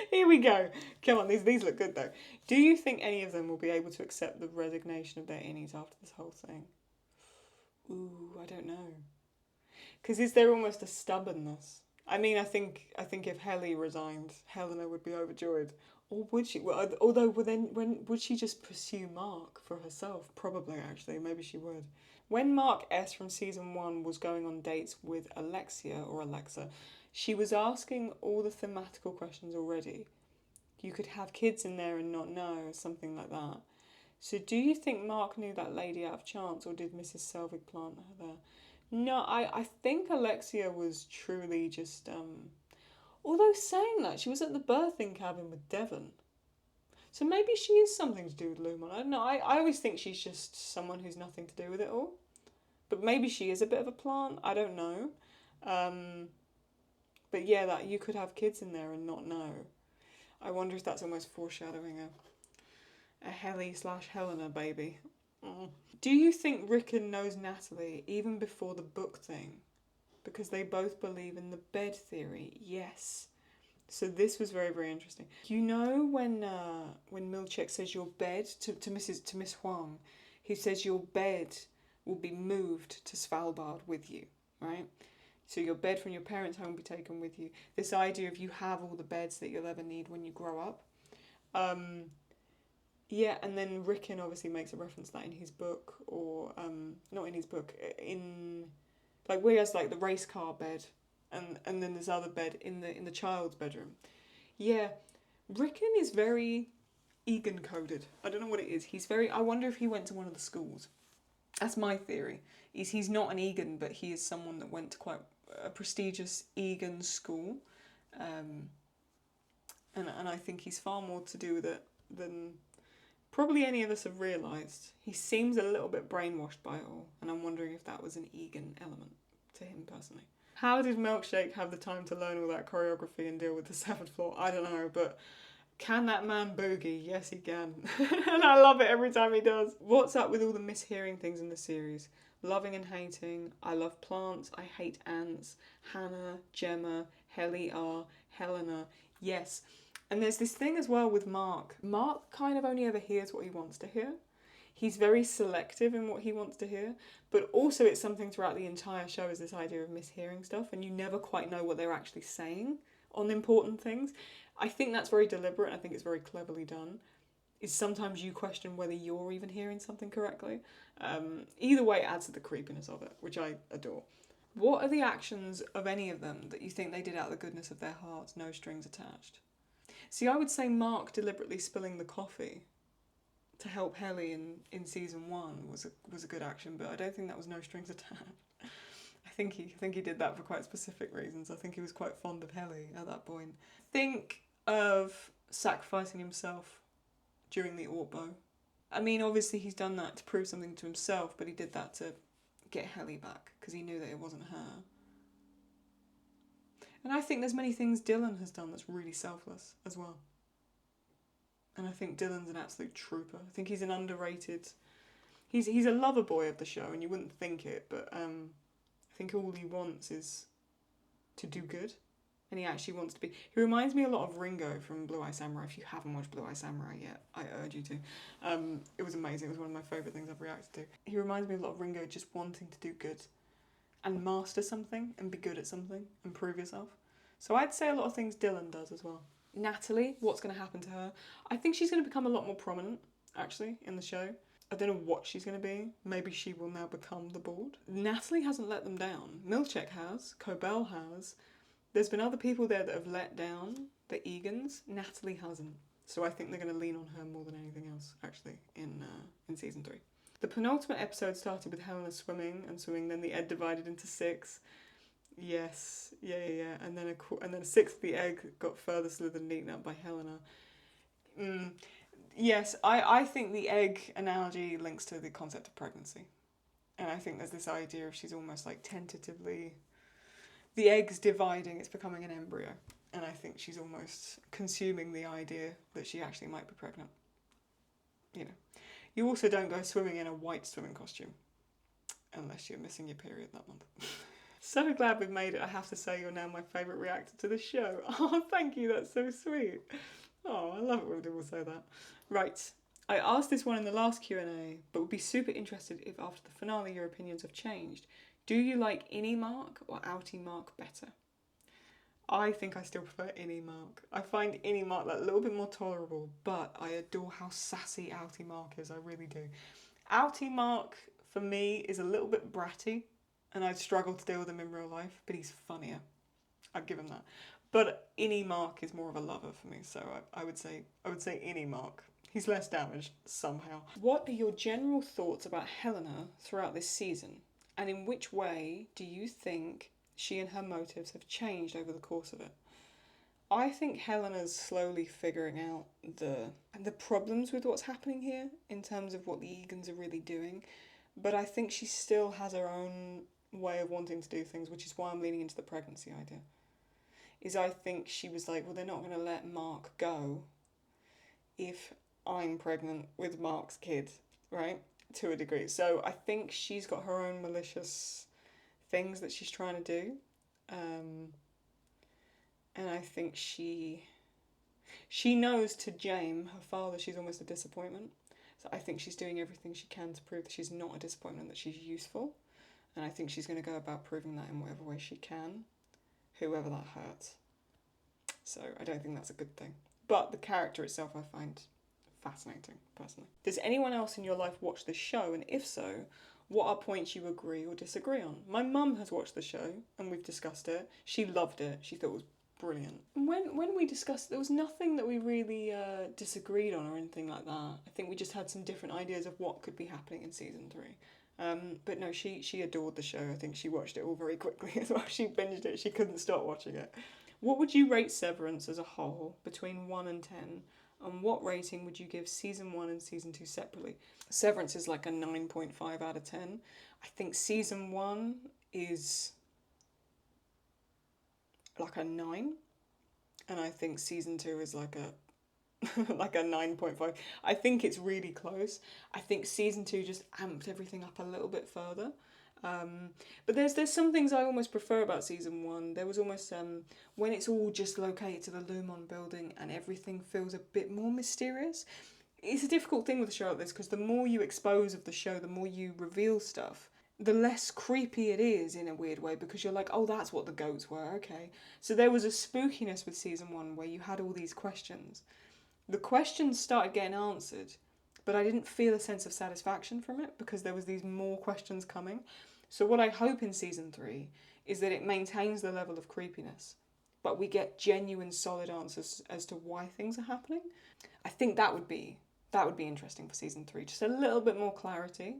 Here we go. Come on, these look good though. Do you think any of them will be able to accept the resignation of their innies after this whole thing? Ooh, I don't know. Because is there almost a stubbornness? I mean, I think if Helly resigned, Helena would be overjoyed. Or would she? Well, although when would she just pursue Mark for herself? Probably, actually. Maybe she would. When Mark S from season 1 was going on dates with Alexia or Alexa, she was asking all the thematical questions already. You could have kids in there and not know, or something like that. So do you think Mark knew that lady out of chance, or did Mrs. Selvig plant her there? No, I think Alexia was truly just... Although saying that, she was at the birthing cabin with Devon. So maybe she is something to do with Lumon. I don't know. I always think she's just someone who's nothing to do with it all. But maybe she is a bit of a plant. I don't know. But yeah, that you could have kids in there and not know. I wonder if that's almost foreshadowing a Helly/Helena baby. Do you think Rickon knows Natalie even before the book thing? Because they both believe in the bed theory. Yes. So this was very, very interesting. You know when Milchek says your bed to Miss Huang, he says your bed will be moved to Svalbard with you, right? So your bed from your parents' home will be taken with you. This idea of you have all the beds that you'll ever need when you grow up. Yeah, and then Rickon obviously makes a reference to that in his book, or not in his book, in like where he has like the race car bed, and then this other bed in the child's bedroom. Yeah, Rickon is very Egan coded. I don't know what it is. He's very. I wonder if he went to one of the schools. That's my theory. He's not an Egan, but he is someone that went to quite a prestigious Egan school, and I think he's far more to do with it than probably any of us have realised. He seems a little bit brainwashed by it all, and I'm wondering if that was an Egan element to him personally. How did Milkshake have the time to learn all that choreography and deal with the severed floor? I don't know, but can that man boogie? Yes, he can. And I love it every time he does. What's up with all the mishearing things in the series? Loving and hating. I love plants. I hate ants. Hannah, Gemma, Helly R, Helena. Yes. And there's this thing as well with Mark. Mark kind of only ever hears what he wants to hear. He's very selective in what he wants to hear, but also it's something throughout the entire show is this idea of mishearing stuff, and you never quite know what they're actually saying on important things. I think that's very deliberate. I think it's very cleverly done. Is sometimes you question whether you're even hearing something correctly. Either way, it adds to the creepiness of it, which I adore. What are the actions of any of them that you think they did out of the goodness of their hearts, no strings attached? See, I would say Mark deliberately spilling the coffee to help Helly in season 1 was a good action, but I don't think that was no strings attached. I I think he did that for quite specific reasons. I think he was quite fond of Helly at that point. Think of sacrificing himself during the Ortbo. I mean, obviously he's done that to prove something to himself, but he did that to get Helly back because he knew that it wasn't her. And I think there's many things Dylan has done that's really selfless as well. And I think Dylan's an absolute trooper. I think he's an underrated... He's a lover boy of the show, and you wouldn't think it, but I think all he wants is to do good. And he actually wants to be... He reminds me a lot of Ringo from Blue Eye Samurai. If you haven't watched Blue Eye Samurai yet, I urge you to. It was amazing. It was one of my favourite things I've reacted to. He reminds me a lot of Ringo, just wanting to do good and master something and be good at something and prove yourself. So I'd say a lot of things Dylan does as well. Natalie, what's going to happen to her? I think she's going to become a lot more prominent, actually, in the show. I don't know what she's going to be. Maybe she will now become the board. Natalie hasn't let them down. Milchek has. Cobell has. There's been other people there that have let down. The Egans. Natalie hasn't. So I think they're going to lean on her more than anything else, actually, in season 3. The penultimate episode started with Helena swimming, then the Ed divided into 6. Yes. Yeah. And then a sixth of the egg got further slithered and eaten up by Helena. Yes, I think the egg analogy links to the concept of pregnancy. And I think there's this idea of she's almost like tentatively... The egg's dividing, it's becoming an embryo. And I think she's almost consuming the idea that she actually might be pregnant. You know. You also don't go swimming in a white swimming costume. Unless you're missing your period that month. So glad we've made it. I have to say you're now my favourite reactor to the show. Oh, thank you, that's so sweet. Oh, I love it when people say that. Right, I asked this one in the last Q&A, but would be super interested if after the finale your opinions have changed. Do you like Innie Mark or Outie Mark better? I think I still prefer Innie Mark. I find Innie Mark a little bit more tolerable, but I adore how sassy Outie Mark is, I really do. Outie Mark, for me, is a little bit bratty, and I'd struggle to deal with him in real life, but he's funnier. I'd give him that. But Innie Mark is more of a lover for me, so I would say Innie Mark. He's less damaged, somehow. What are your general thoughts about Helena throughout this season? And in which way do you think she and her motives have changed over the course of it? I think Helena's slowly figuring out the problems with what's happening here in terms of what the Egans are really doing. But I think she still has her own way of wanting to do things, which is why I'm leaning into the pregnancy idea. I think she was like, well, they're not going to let Mark go if I'm pregnant with Mark's kid, right? To a degree. So I think she's got her own malicious things that she's trying to do. And I think she knows to James, her father, she's almost a disappointment. So I think she's doing everything she can to prove that she's not a disappointment, that she's useful. And I think she's going to go about proving that in whatever way she can, whoever that hurts. So I don't think that's a good thing. But the character itself I find fascinating, personally. Does anyone else in your life watch this show? And if so, what are points you agree or disagree on? My mum has watched the show and we've discussed it. She loved it. She thought it was brilliant. When we discussed, there was nothing that we really disagreed on or anything like that. I think we just had some different ideas of what could be happening in season 3. But no, she adored the show. I think she watched it all very quickly as well. She binged it. She couldn't stop watching it. What would you rate Severance as a whole between 1 and 10? And what rating would you give season 1 and season 2 separately? Severance is like a 9.5 out of 10. I think season 1 is like a 9. And I think season 2 is like a like a 9.5. I think it's really close. I think season 2 just amped everything up a little bit further. But there's some things I almost prefer about season 1. There was almost when it's all just located to the Lumon building and everything feels a bit more mysterious. It's a difficult thing with a show like this because the more you expose of the show, the more you reveal stuff, the less creepy it is in a weird way because you're like, oh, that's what the goats were, okay. So there was a spookiness with season 1 where you had all these questions. The questions started getting answered, but I didn't feel a sense of satisfaction from it because there was these more questions coming. So what I hope in season 3 is that it maintains the level of creepiness, but we get genuine, solid answers as to why things are happening. I think that would be interesting for season 3. Just a little bit more clarity,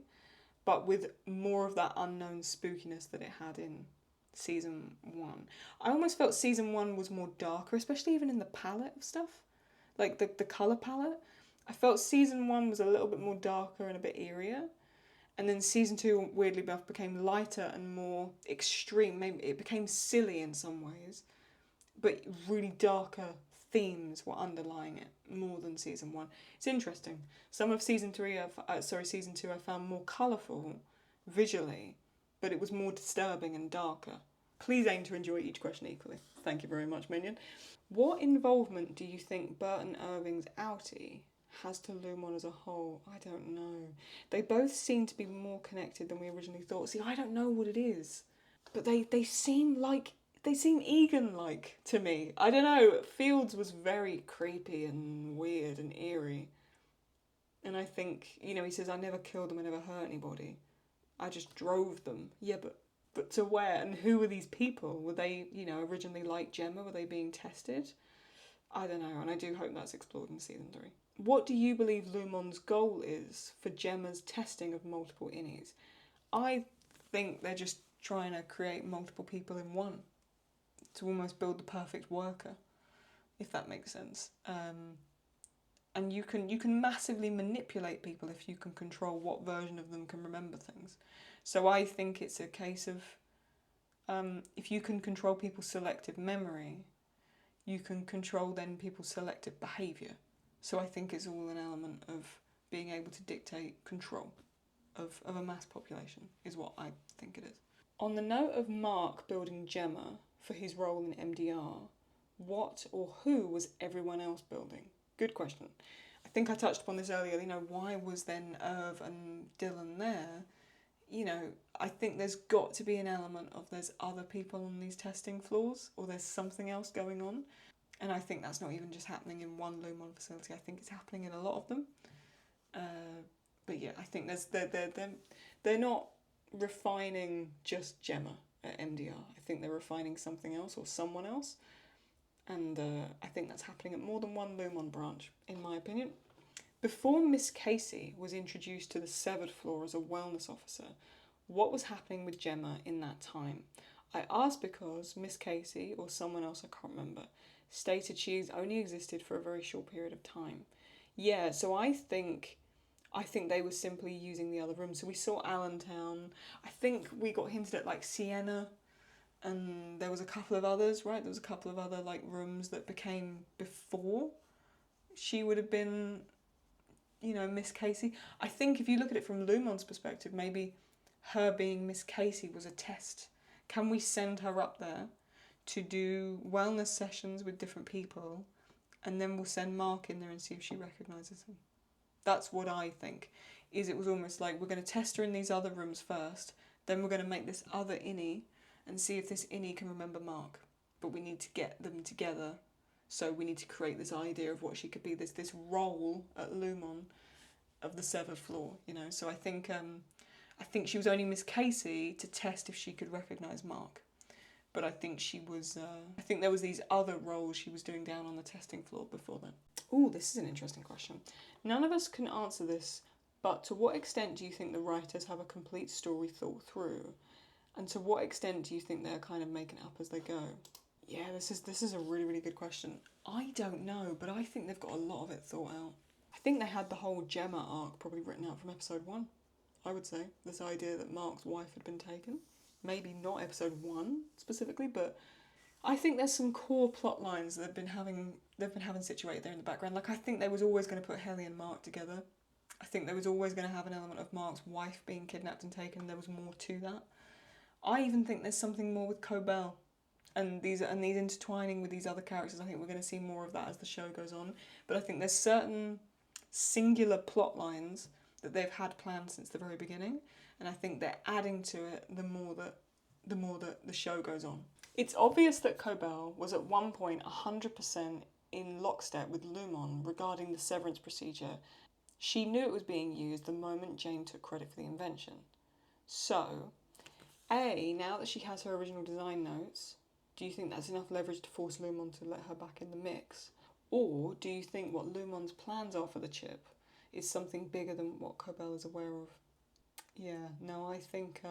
but with more of that unknown spookiness that it had in season 1. I almost felt season 1 was more darker, especially even in the palette of stuff, like the colour palette. I felt season 1 was a little bit more darker and a bit eerier. And then season 2, weirdly enough, became lighter and more extreme. Maybe it became silly in some ways, but really darker themes were underlying it more than season 1. It's interesting. Some of season 2 I found more colourful visually, but it was more disturbing and darker. Please aim to enjoy each question equally. Thank you very much, Minion. What involvement do you think Burton Irving's outie has to Lumon as a whole? I don't know. They both seem to be more connected than we originally thought. See, I don't know what it is, but they seem Egan-like to me. I don't know. Fields was very creepy and weird and eerie. And I think, he says, I never killed them, I never hurt anybody. I just drove them. Yeah, but to where? And who were these people? Were they, originally like Gemma? Were they being tested? I don't know, and I do hope that's explored in season 3. What do you believe Lumon's goal is for Gemma's testing of multiple innies? I think they're just trying to create multiple people in one, to almost build the perfect worker, if that makes sense. And you can massively manipulate people if you can control what version of them can remember things. So I think it's a case of if you can control people's selective memory, you can control then people's selective behaviour. So I think it's all an element of being able to dictate control of a mass population, is what I think it is. On the note of Mark building Gemma for his role in MDR, what or who was everyone else building? Good question. I think I touched upon this earlier, why was then Irv and Dylan there? I think there's got to be an element of there's other people on these testing floors, or there's something else going on. And I think that's not even just happening in one Lumon facility. I think it's happening in a lot of them. But yeah, I think they're not refining just Gemma at MDR. I think they're refining something else or someone else. And I think that's happening at more than one Lumon branch, in my opinion. Before Miss Casey was introduced to the severed floor as a wellness officer, what was happening with Gemma in that time? I asked because Miss Casey, or someone else I can't remember, stated she's only existed for a very short period of time. Yeah, so I think they were simply using the other room. So we saw Allentown. I think we got hinted at like Sienna, and there was a couple of others, right? There was a couple of other like rooms that became before she would have been, Miss Casey. I think if you look at it from Lumon's perspective, maybe her being Miss Casey was a test. Can we send her up there to do wellness sessions with different people, and then we'll send Mark in there and see if she recognises him? That's what I think. It was almost like we're going to test her in these other rooms first, then we're going to make this other innie and see if this innie can remember Mark. But we need to get them together, so we need to create this idea of what she could be, this role at Lumon of the severed floor, So I think she was only Miss Casey to test if she could recognise Mark. But I think I think there was these other roles she was doing down on the testing floor before then. Ooh, this is an interesting question. None of us can answer this, but to what extent do you think the writers have a complete story thought through? And to what extent do you think they're kind of making it up as they go? Yeah, this is a really, really good question. I don't know, but I think they've got a lot of it thought out. I think they had the whole Gemma arc probably written out from episode 1, I would say. This idea that Mark's wife had been taken. Maybe not episode 1 specifically, but I think there's some core plot lines that they've been having situated there in the background. Like, I think they was always going to put Helly and Mark together. I think there was always going to have an element of Mark's wife being kidnapped and taken. There was more to that. I even think there's something more with Cobell and these intertwining with these other characters. I think we're going to see more of that as the show goes on. But I think there's certain singular plot lines that they've had planned since the very beginning, and I think they're adding to it the more that the show goes on. It's obvious that Cobell was at one point 100% in lockstep with Lumon regarding the severance procedure. She knew it was being used the moment Jane took credit for the invention. So, now that she has her original design notes, do you think that's enough leverage to force Lumon to let her back in the mix? Or do you think what Lumon's plans are for the chip is something bigger than what Cobell is aware of? Yeah, no, I think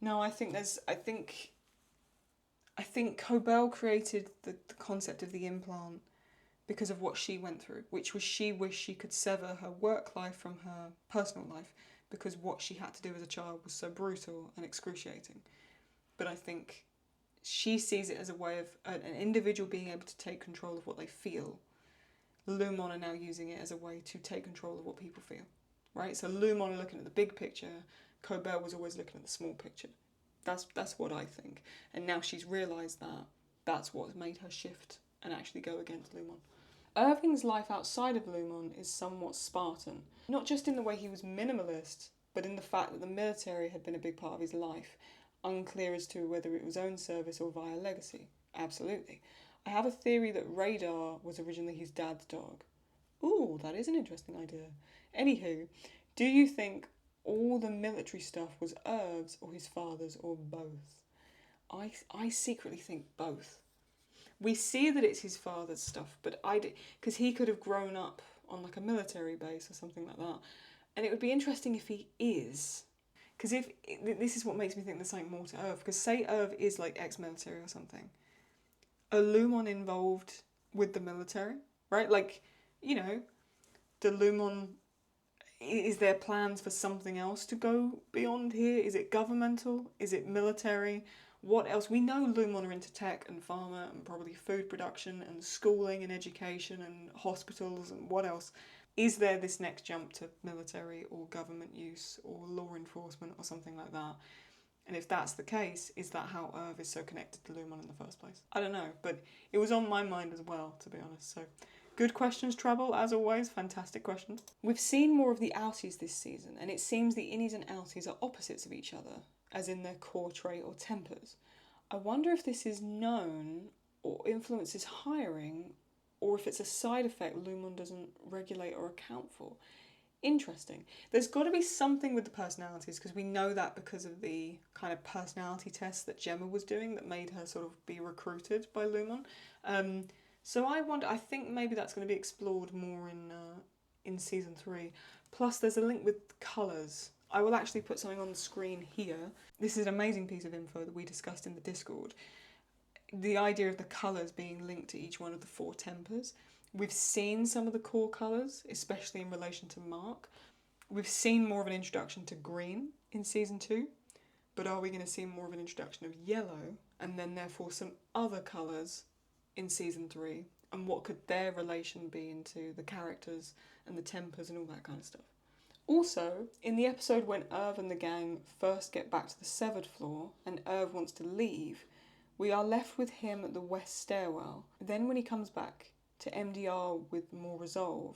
no, I think there's I think Cobell created the concept of the implant because of what she went through, which was she wished she could sever her work life from her personal life because what she had to do as a child was so brutal and excruciating. But I think she sees it as a way of an individual being able to take control of what they feel. Lumon are now using it as a way to take control of what people feel, right? So Lumon are looking at the big picture. Cobell was always looking at the small picture. That's what I think. And now she's realised that that's what's made her shift and actually go against Lumon. Irving's life outside of Lumon is somewhat Spartan, not just in the way he was minimalist, but in the fact that the military had been a big part of his life, unclear as to whether it was own service or via legacy. Absolutely. I have a theory that Radar was originally his dad's dog. Ooh, that is an interesting idea. Anywho, do you think all the military stuff was Irv's or his father's or both? I secretly think both. We see that it's his father's stuff, but because he could have grown up on like a military base or something like that, and it would be interesting if he is, because if this is what makes me think there's something more to Irv. Because say Irv is like ex-military or something, are Lumon involved with the military, right? Like, you know, the Lumon. Is there plans for something else to go beyond here? Is it governmental? Is it military? What else? We know Lumon are into tech and pharma and probably food production and schooling and education and hospitals and what else? Is there this next jump to military or government use or law enforcement or something like that? And if that's the case, is that how Irv is so connected to Lumon in the first place? I don't know, but it was on my mind as well, to be honest. So, good questions, Trouble, as always. Fantastic questions. We've seen more of the outies this season, and it seems the innies and outies are opposites of each other, as in their core trait or tempers. I wonder if this is known or influences hiring, or if it's a side effect Lumon doesn't regulate or account for. Interesting. There's got to be something with the personalities because we know that because of the kind of personality test that Gemma was doing that made her sort of be recruited by Lumon. So I wonder. I think maybe that's going to be explored more in season 3. Plus, there's a link with colours. I will actually put something on the screen here. This is an amazing piece of info that we discussed in the Discord. The idea of the colours being linked to each one of the 4 tempers. We've seen some of the core colours, especially in relation to Mark. We've seen more of an introduction to green in season 2, but are we going to see more of an introduction of yellow and then therefore some other colours in season 3? And what could their relation be into the characters and the tempers and all that kind of stuff? Also, in the episode when Irv and the gang first get back to the severed floor and Irv wants to leave, we are left with him at the west stairwell. Then when he comes back to MDR with more resolve,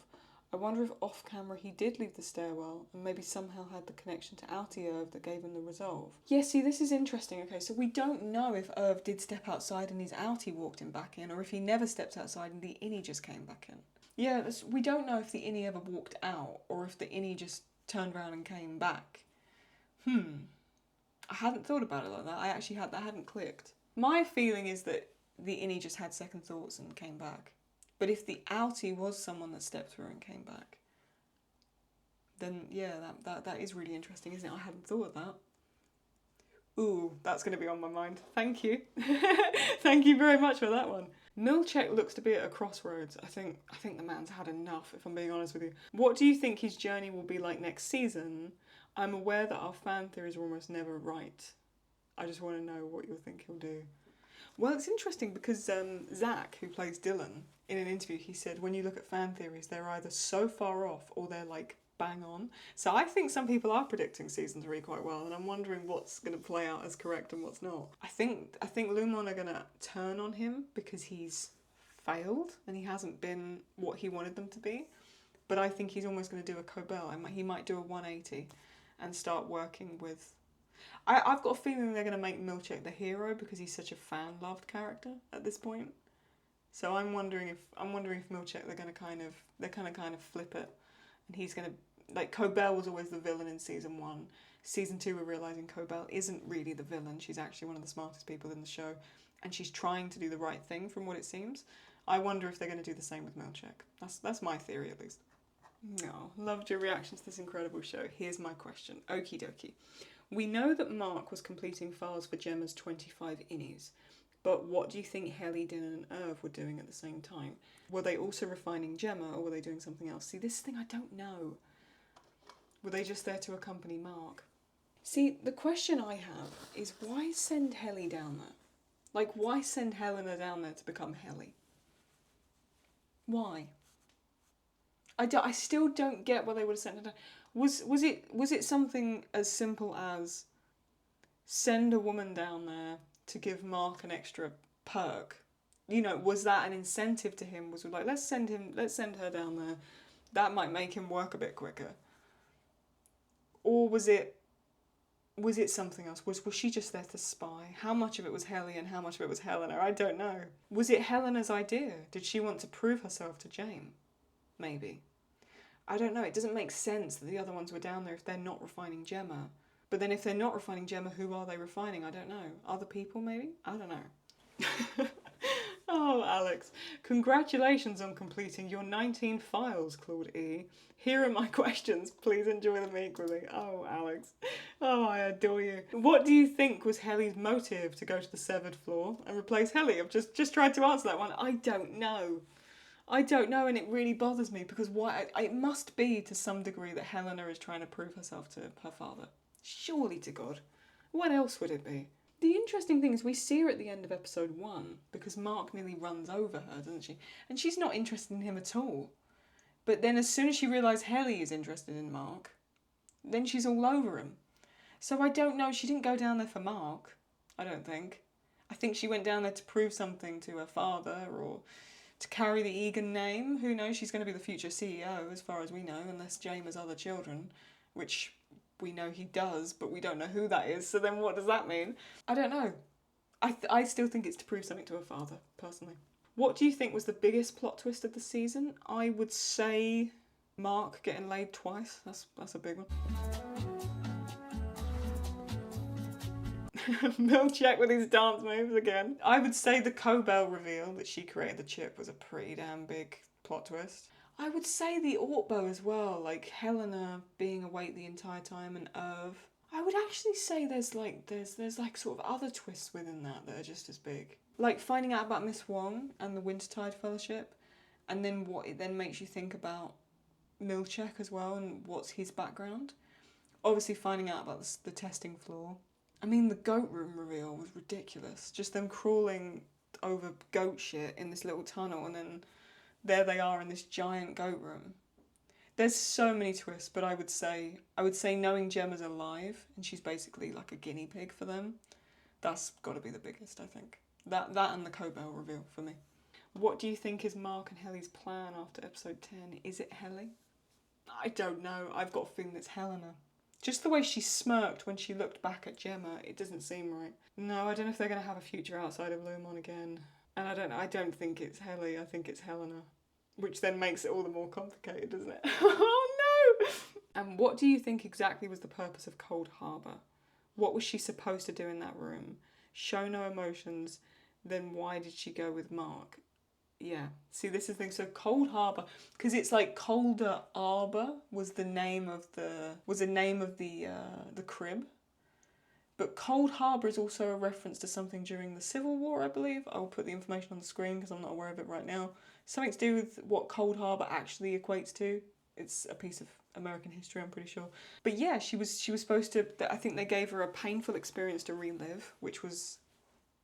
I wonder if off camera he did leave the stairwell and maybe somehow had the connection to Outie Irv that gave him the resolve. Yeah, see, this is interesting. Okay, so we don't know if Irv did step outside and his Outie walked him back in, or if he never stepped outside and the innie just came back in. Yeah, we don't know if the innie ever walked out or if the innie just turned around and came back. I hadn't thought about it like that. That hadn't clicked. My feeling is that the innie just had second thoughts and came back. But if the outie was someone that stepped through and came back, then yeah, that is really interesting, isn't it? I hadn't thought of that. Ooh, that's going to be on my mind. Thank you. Thank you very much for that one. Milchek looks to be at a crossroads. I think the man's had enough, if I'm being honest with you. What do you think his journey will be like next season? I'm aware that our fan theories are almost never right. I just want to know what you think he'll do. Well, it's interesting because Zach, who plays Dylan, in an interview, he said when you look at fan theories, they're either so far off or they're like bang on. So I think some people are predicting season 3 quite well, and I'm wondering what's going to play out as correct and what's not. I think Lumon are going to turn on him because he's failed and he hasn't been what he wanted them to be. But I think he's almost going to do a Cobell. He might do a 180 and start working with... I've got a feeling they're going to make Milchek the hero because he's such a fan-loved character at this point. So I'm wondering if Milchek they're going to kind of flip it, and he's going to, like, Cobell was always the villain in season 1. Season 2 we're realising Cobell isn't really the villain. She's actually one of the smartest people in the show, and she's trying to do the right thing from what it seems. I wonder if they're going to do the same with Milchek. That's my theory at least. No, loved your reaction to this incredible show. Here's my question. Okie dokie. We know that Mark was completing files for Gemma's 25 innies, but what do you think Helly, Dylan and Irv were doing at the same time? Were they also refining Gemma, or were they doing something else? See, this thing I don't know. Were they just there to accompany Mark? See, the question I have is why send Helly down there? Like, why send Helena down there to become Helly? Why? I still don't get why they would have sent her down. Was it something as simple as send a woman down there to give Mark an extra perk? You know, was that an incentive to him? Was it like, let's send her down there. That might make him work a bit quicker. Or was it something else? Was she just there to spy? How much of it was Helly and how much of it was Helena? I don't know. Was it Helena's idea? Did she want to prove herself to James? Maybe. I don't know. It doesn't make sense that the other ones were down there if they're not refining Gemma. But then if they're not refining Gemma, who are they refining? I don't know. Other people, maybe? I don't know. Oh, Alex. Congratulations on completing your 19 files, Claude E. Here are my questions. Please enjoy them equally. Oh, Alex. Oh, I adore you. What do you think was Helly's motive to go to the severed floor and replace Helly? I've just tried to answer that one. I don't know. I don't know, and it really bothers me because it must be to some degree that Helena is trying to prove herself to her father. Surely to God. What else would it be? The interesting thing is we see her at the end of episode 1 because Mark nearly runs over her, doesn't she? And she's not interested in him at all. But then as soon as she realises Helly is interested in Mark, then she's all over him. So I don't know, she didn't go down there for Mark, I don't think. I think she went down there to prove something to her father or to carry the Egan name. Who knows? She's going to be the future CEO, as far as we know, unless James has other children, which we know he does, but we don't know who that is. So then what does that mean? I don't know. I still think it's to prove something to her father, personally. What do you think was the biggest plot twist of the season? I would say Mark getting laid twice. That's a big one. Milchek with his dance moves again. I would say the Cobell reveal that she created the chip was a pretty damn big plot twist. I would say the Ortbo as well, like Helena being awake the entire time and Irv. I would actually say there's like sort of other twists within that are just as big. Like finding out about Miss Wong and the Wintertide Fellowship, and then what it then makes you think about Milchek as well and what's his background. Obviously finding out about the testing floor. I mean, the goat room reveal was ridiculous. Just them crawling over goat shit in this little tunnel and then there they are in this giant goat room. There's so many twists, but I would say knowing Gemma's alive and she's basically like a guinea pig for them, that's got to be the biggest, I think. That and the Cobell reveal for me. What do you think is Mark and Helly's plan after episode 10? Is it Helly? I don't know. I've got a feeling it's Helena. Just the way she smirked when she looked back at Gemma, it doesn't seem right. No, I don't know if they're going to have a future outside of Lumon again. And I don't think it's Helly, I think it's Helena. Which then makes it all the more complicated, doesn't it? Oh no! And what do you think exactly was the purpose of Cold Harbour? What was she supposed to do in that room? Show no emotions, then why did she go with Mark? Yeah, see, this is the thing. So Cold Harbour, because it's like Colder Arbor was the name of the crib, but Cold Harbour is also a reference to something during the Civil War, I believe. I'll put the information on the screen because I'm not aware of it right now. Something to do with what Cold Harbour actually equates to. It's a piece of American history, I'm pretty sure. But yeah, she was supposed to. I think they gave her a painful experience to relive, which was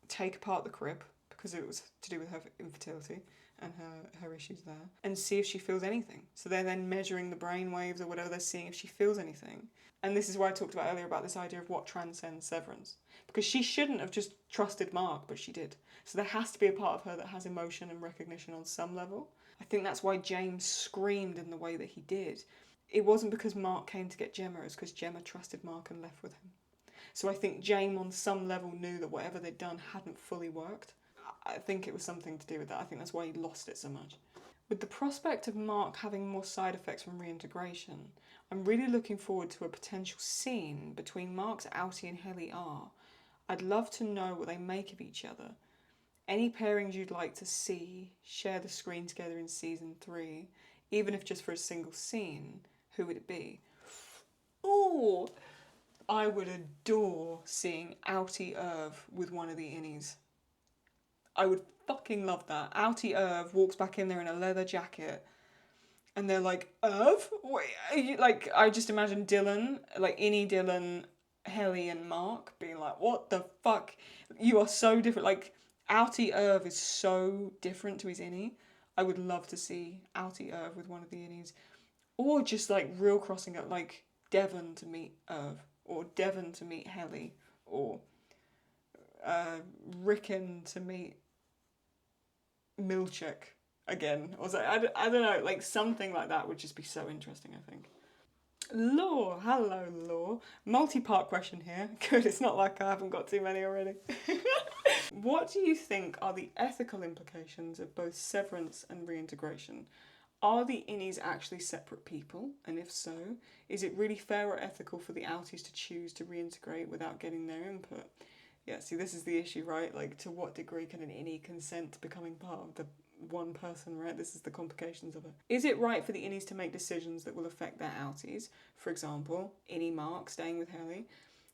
take apart the crib, because it was to do with her infertility and her issues there, and see if she feels anything. So they're then measuring the brain waves or whatever, they're seeing if she feels anything. And this is why I talked about earlier about this idea of what transcends Severance. Because she shouldn't have just trusted Mark, but she did. So there has to be a part of her that has emotion and recognition on some level. I think that's why James screamed in the way that he did. It wasn't because Mark came to get Gemma, it was because Gemma trusted Mark and left with him. So I think James on some level knew that whatever they'd done hadn't fully worked. I think it was something to do with that. I think that's why he lost it so much. With the prospect of Mark having more side effects from reintegration, I'm really looking forward to a potential scene between Mark's outie and Helly R. I'd love to know what they make of each other. Any pairings you'd like to see share the screen together in season 3. even if just for a single scene, who would it be? Oh, I would adore seeing Outie Irv with one of the innies. I would fucking love that. Outie Irv walks back in there in a leather jacket, and they're like, Irv? Wait, are you, like, I just imagine Dylan, like Innie Dylan, Helly and Mark being like, what the fuck? You are so different. Like, Outie Irv is so different to his innie. I would love to see Outie Irv with one of the innies. Or just like real crossing up, like Devon to meet Irv, or Devon to meet Helly, or Rickon to meet Milchek again. Or so, I don't know, like something like that would just be so interesting, I think. Law, hello Law. Multi-part question here. Good, it's not like I haven't got too many already. What do you think are the ethical implications of both severance and reintegration? Are the innies actually separate people? And if so, is it really fair or ethical for the outies to choose to reintegrate without getting their input? Yeah, see, this is the issue, right? Like, to what degree can an innie consent to becoming part of the one person, right? This is the complications of it. Is it right for the innies to make decisions that will affect their outies? For example, innie Mark staying with Helly.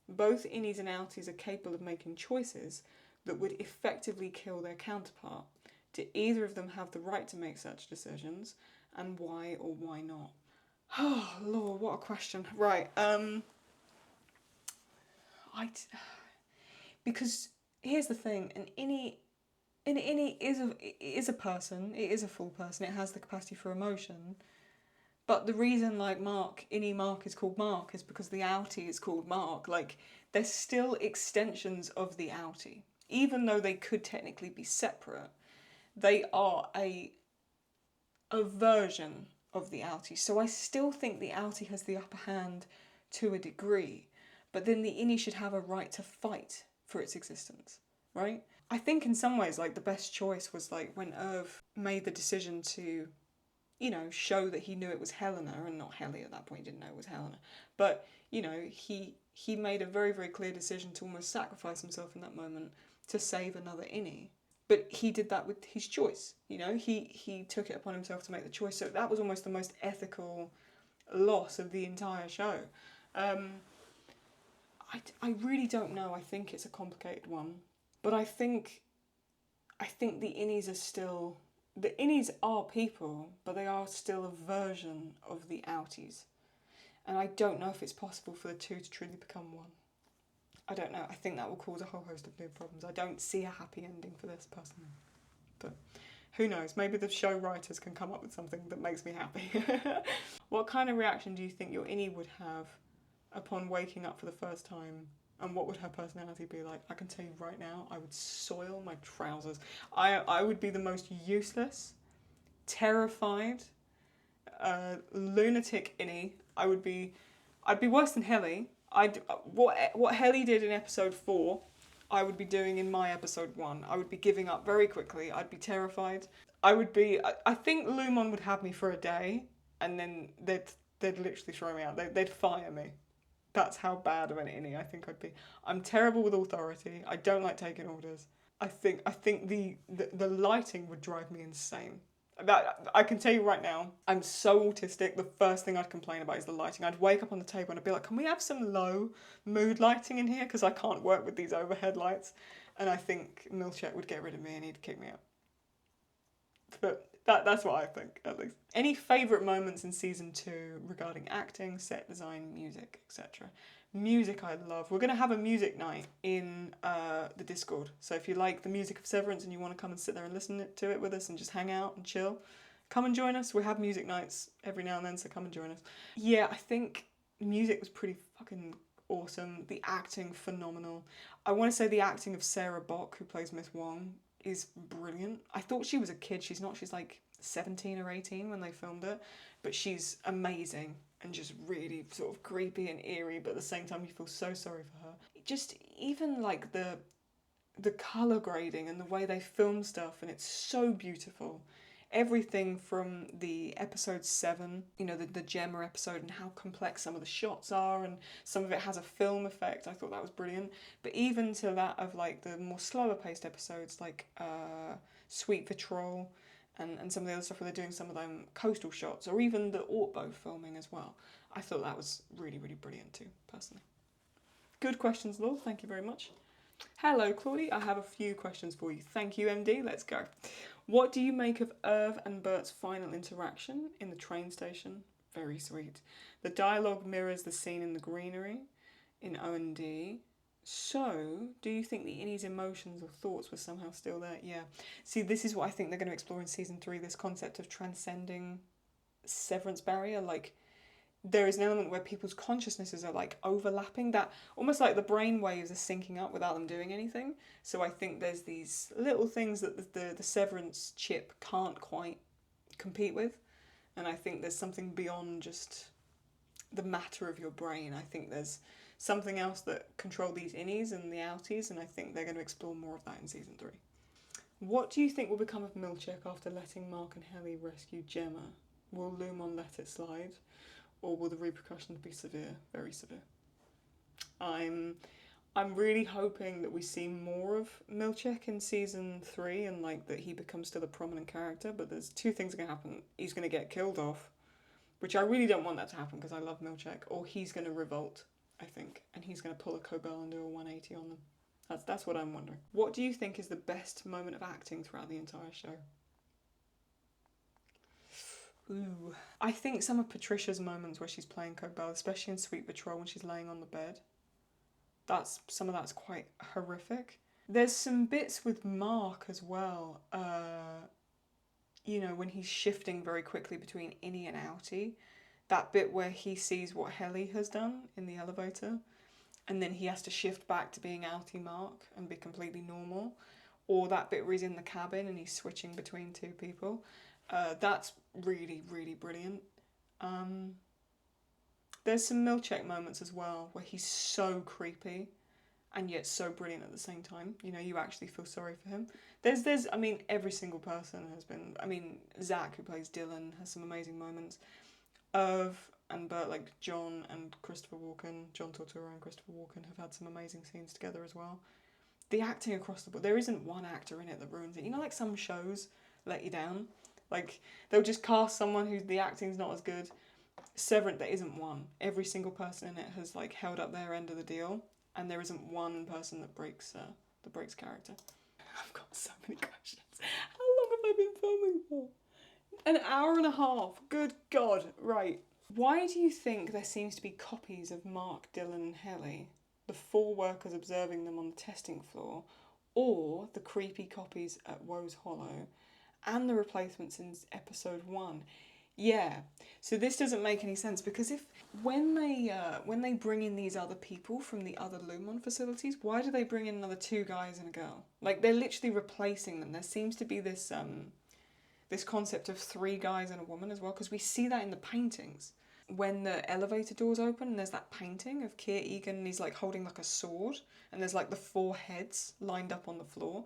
Both innies and outies are capable of making choices that would effectively kill their counterpart. Do either of them have the right to make such decisions, and why or why not? Oh Lord, what a question! Right, because here's the thing: an innie is a person. It is a full person. It has the capacity for emotion. But the reason, like innie Mark is called Mark is because the outie is called Mark. Like, they're still extensions of the outie, even though they could technically be separate. They are a version of the outie. So I still think the outie has the upper hand to a degree, but then the innie should have a right to fight for its existence, right? I think in some ways, like, the best choice was like when Irv made the decision to, you know, show that he knew it was Helena and not Helly at that point. He didn't know it was Helena, but you know, he made a very, very clear decision to almost sacrifice himself in that moment to save another innie. But he did that with his choice, you know, he took it upon himself to make the choice. So that was almost the most ethical loss of the entire show. I really don't know. I think it's a complicated one. But I think the innies are still... The innies are people, but they are still a version of the outies. And I don't know if it's possible for the two to truly become one. I don't know. I think that will cause a whole host of new problems. I don't see a happy ending for this, personally. But who knows? Maybe the show writers can come up with something that makes me happy. What kind of reaction do you think your innie would have upon waking up for the first time? And what would her personality be like? I can tell you right now, I would soil my trousers. I would be the most useless, terrified, lunatic innie. I'd be worse than Helly. What Helly did in episode 4, I would be doing in my episode 1. I would be giving up very quickly. I'd be terrified. I think Lumon would have me for a day, and then they'd literally throw me out. They'd fire me. That's how bad of an innie I think I'd be. I'm terrible with authority. I don't like taking orders. I think the lighting would drive me insane. That I can tell you right now, I'm so autistic. The first thing I'd complain about is the lighting. I'd wake up on the table and I'd be like, can we have some low mood lighting in here? Because I can't work with these overhead lights. And I think Milchek would get rid of me and he'd kick me out. But that's what I think, at least. Any favourite moments in season 2 regarding acting, set design, music, etc.? Music I love. We're going to have a music night in the Discord. So if you like the music of Severance and you want to come and sit there and listen to it with us and just hang out and chill, come and join us. We have music nights every now and then, so come and join us. Yeah, I think music was pretty fucking awesome. The acting, phenomenal. I want to say the acting of Sarah Bock, who plays Miss Wong, is brilliant. I thought she was a kid. She's not. She's like 17 or 18 when they filmed it, but she's amazing and just really sort of creepy and eerie, but at the same time you feel so sorry for her. Just even like the colour grading and the way they film stuff, and it's so beautiful. Everything from the episode 7, you know, the Gemma episode, and how complex some of the shots are, and some of it has a film effect. I thought that was brilliant. But even to that of like the more slower paced episodes, like Sweet Patrol and some of the other stuff where they're doing some of them coastal shots, or even the Ortbo filming as well. I thought that was really, really brilliant too, personally. Good questions, Law. Thank you very much. Hello, Claudie. I have a few questions for you. Thank you, MD. Let's go. What do you make of Irv and Bert's final interaction in the train station? Very sweet. The dialogue mirrors the scene in the greenery in O&D. So, do you think the Innie's emotions or thoughts were somehow still there? Yeah. See, this is what I think they're going to explore in season 3, this concept of transcending severance barrier. Like, there is an element where people's consciousnesses are like overlapping, that almost like the brain waves are syncing up without them doing anything. So I think there's these little things that the severance chip can't quite compete with. And I think there's something beyond just the matter of your brain. I think there's something else that control these innies and the outies, and I think they're going to explore more of that in season 3. What do you think will become of Milchek after letting Mark and Helly rescue Gemma? Will Lumon let it slide? Or will the repercussions be severe? Very severe. I'm really hoping that we see more of Milchek in season 3 and like that he becomes still a prominent character, but there's 2 things are going to happen. He's going to get killed off, which I really don't want that to happen because I love Milchek, or he's going to revolt, I think, and he's going to pull a Cobell and do a 180 on them. That's what I'm wondering. What do you think is the best moment of acting throughout the entire show? Ooh. I think some of Patricia's moments where she's playing Cobell, especially in Sweet Patrol when she's laying on the bed, some of that's quite horrific. There's some bits with Mark as well, when he's shifting very quickly between Innie and Outie. That bit where he sees what Helly has done in the elevator, and then he has to shift back to being Outie Mark and be completely normal. Or that bit where he's in the cabin and he's switching between 2 people. That's really, really brilliant. There's some Milchek moments as well where he's so creepy and yet so brilliant at the same time. You actually feel sorry for him. Every single person has been... Zach, who plays Dylan, has some amazing moments. Irv and Bert, like John and Christopher Walken, John Tortura and Christopher Walken have had some amazing scenes together as well. The acting across the board, there isn't one actor in it that ruins it. Like some shows let you down. Like, they'll just cast someone who the acting's not as good. Severance, there isn't one. Every single person in it has like held up their end of the deal, and there isn't one person that breaks character. I've got so many questions. How long have I been filming for? An hour and a half. Good God. Right. Why do you think there seems to be copies of Mark, Dylan and Helly, the 4 workers observing them on the testing floor, or the creepy copies at Woe's Hollow, and the replacements in episode 1? Yeah, so this doesn't make any sense, because when they bring in these other people from the other Lumon facilities, why do they bring in another 2 guys and a girl? Like, they're literally replacing them. There seems to be this concept of 3 guys and a woman as well, because we see that in the paintings. When the elevator doors open and there's that painting of Keir Egan and he's like holding like a sword, and there's like the 4 heads lined up on the floor.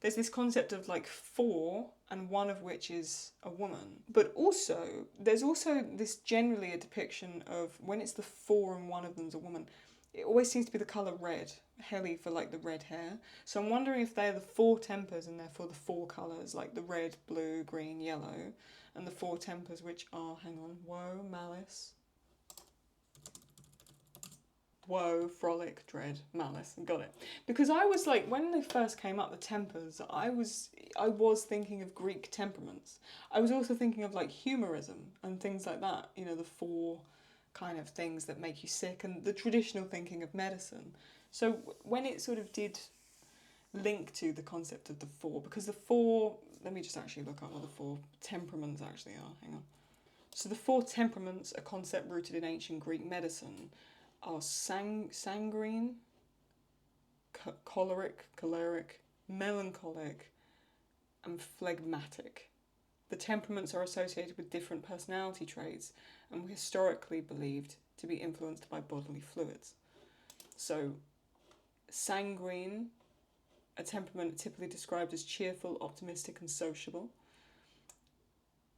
There's this concept of like 4, and one of which is a woman. But also, there's also this generally a depiction of when it's the 4 and one of them's a woman, it always seems to be the colour red. Helly for like the red hair. So I'm wondering if they're the 4 tempers and therefore the 4 colours, like the red, blue, green, yellow, and the 4 tempers which are, Woe, Malice, Woe, Frolic, Dread, Malice. Got it. Because I was like, when they first came up, the tempers, I was thinking of Greek temperaments. I was also thinking of like humorism and things like that, the 4 kind of things that make you sick, and the traditional thinking of medicine. So when it sort of did link to the concept of the 4, because the 4, let me just actually look up what the 4 temperaments actually are, hang on. So the 4 temperaments, a concept rooted in ancient Greek medicine, are sanguine, choleric, melancholic, and phlegmatic. The temperaments are associated with different personality traits and were historically believed to be influenced by bodily fluids. So, sanguine, a temperament typically described as cheerful, optimistic, and sociable.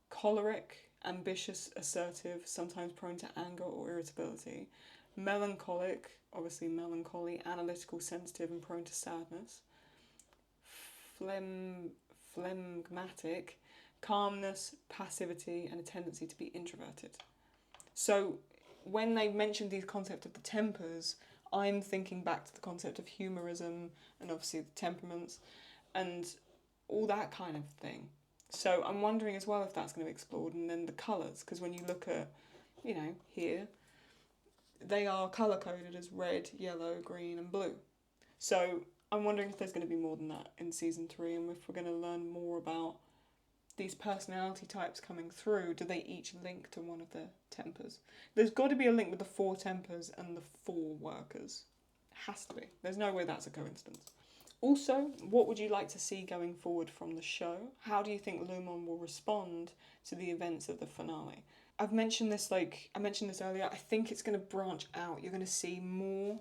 Choleric, ambitious, assertive, sometimes prone to anger or irritability. Melancholic, obviously melancholy, analytical, sensitive, and prone to sadness. phlegmatic, calmness, passivity, and a tendency to be introverted. So when they mentioned the concept of the tempers, I'm thinking back to the concept of humorism and obviously the temperaments and all that kind of thing. So I'm wondering as well if that's going to be explored, and then the colours, because when you look at, you know, here, they are colour coded as red, yellow, green, and blue. So I'm wondering if there's going to be more than that in season 3, and if we're going to learn more about these personality types coming through. Do they each link to one of the tempers? There's got to be a link with the 4 tempers and the 4 workers. Has to be. There's no way that's a coincidence. Also, what would you like to see going forward from the show? How do you think Lumon will respond to the events of the finale? I've mentioned this, I mentioned this earlier, I think it's going to branch out. You're going to see more,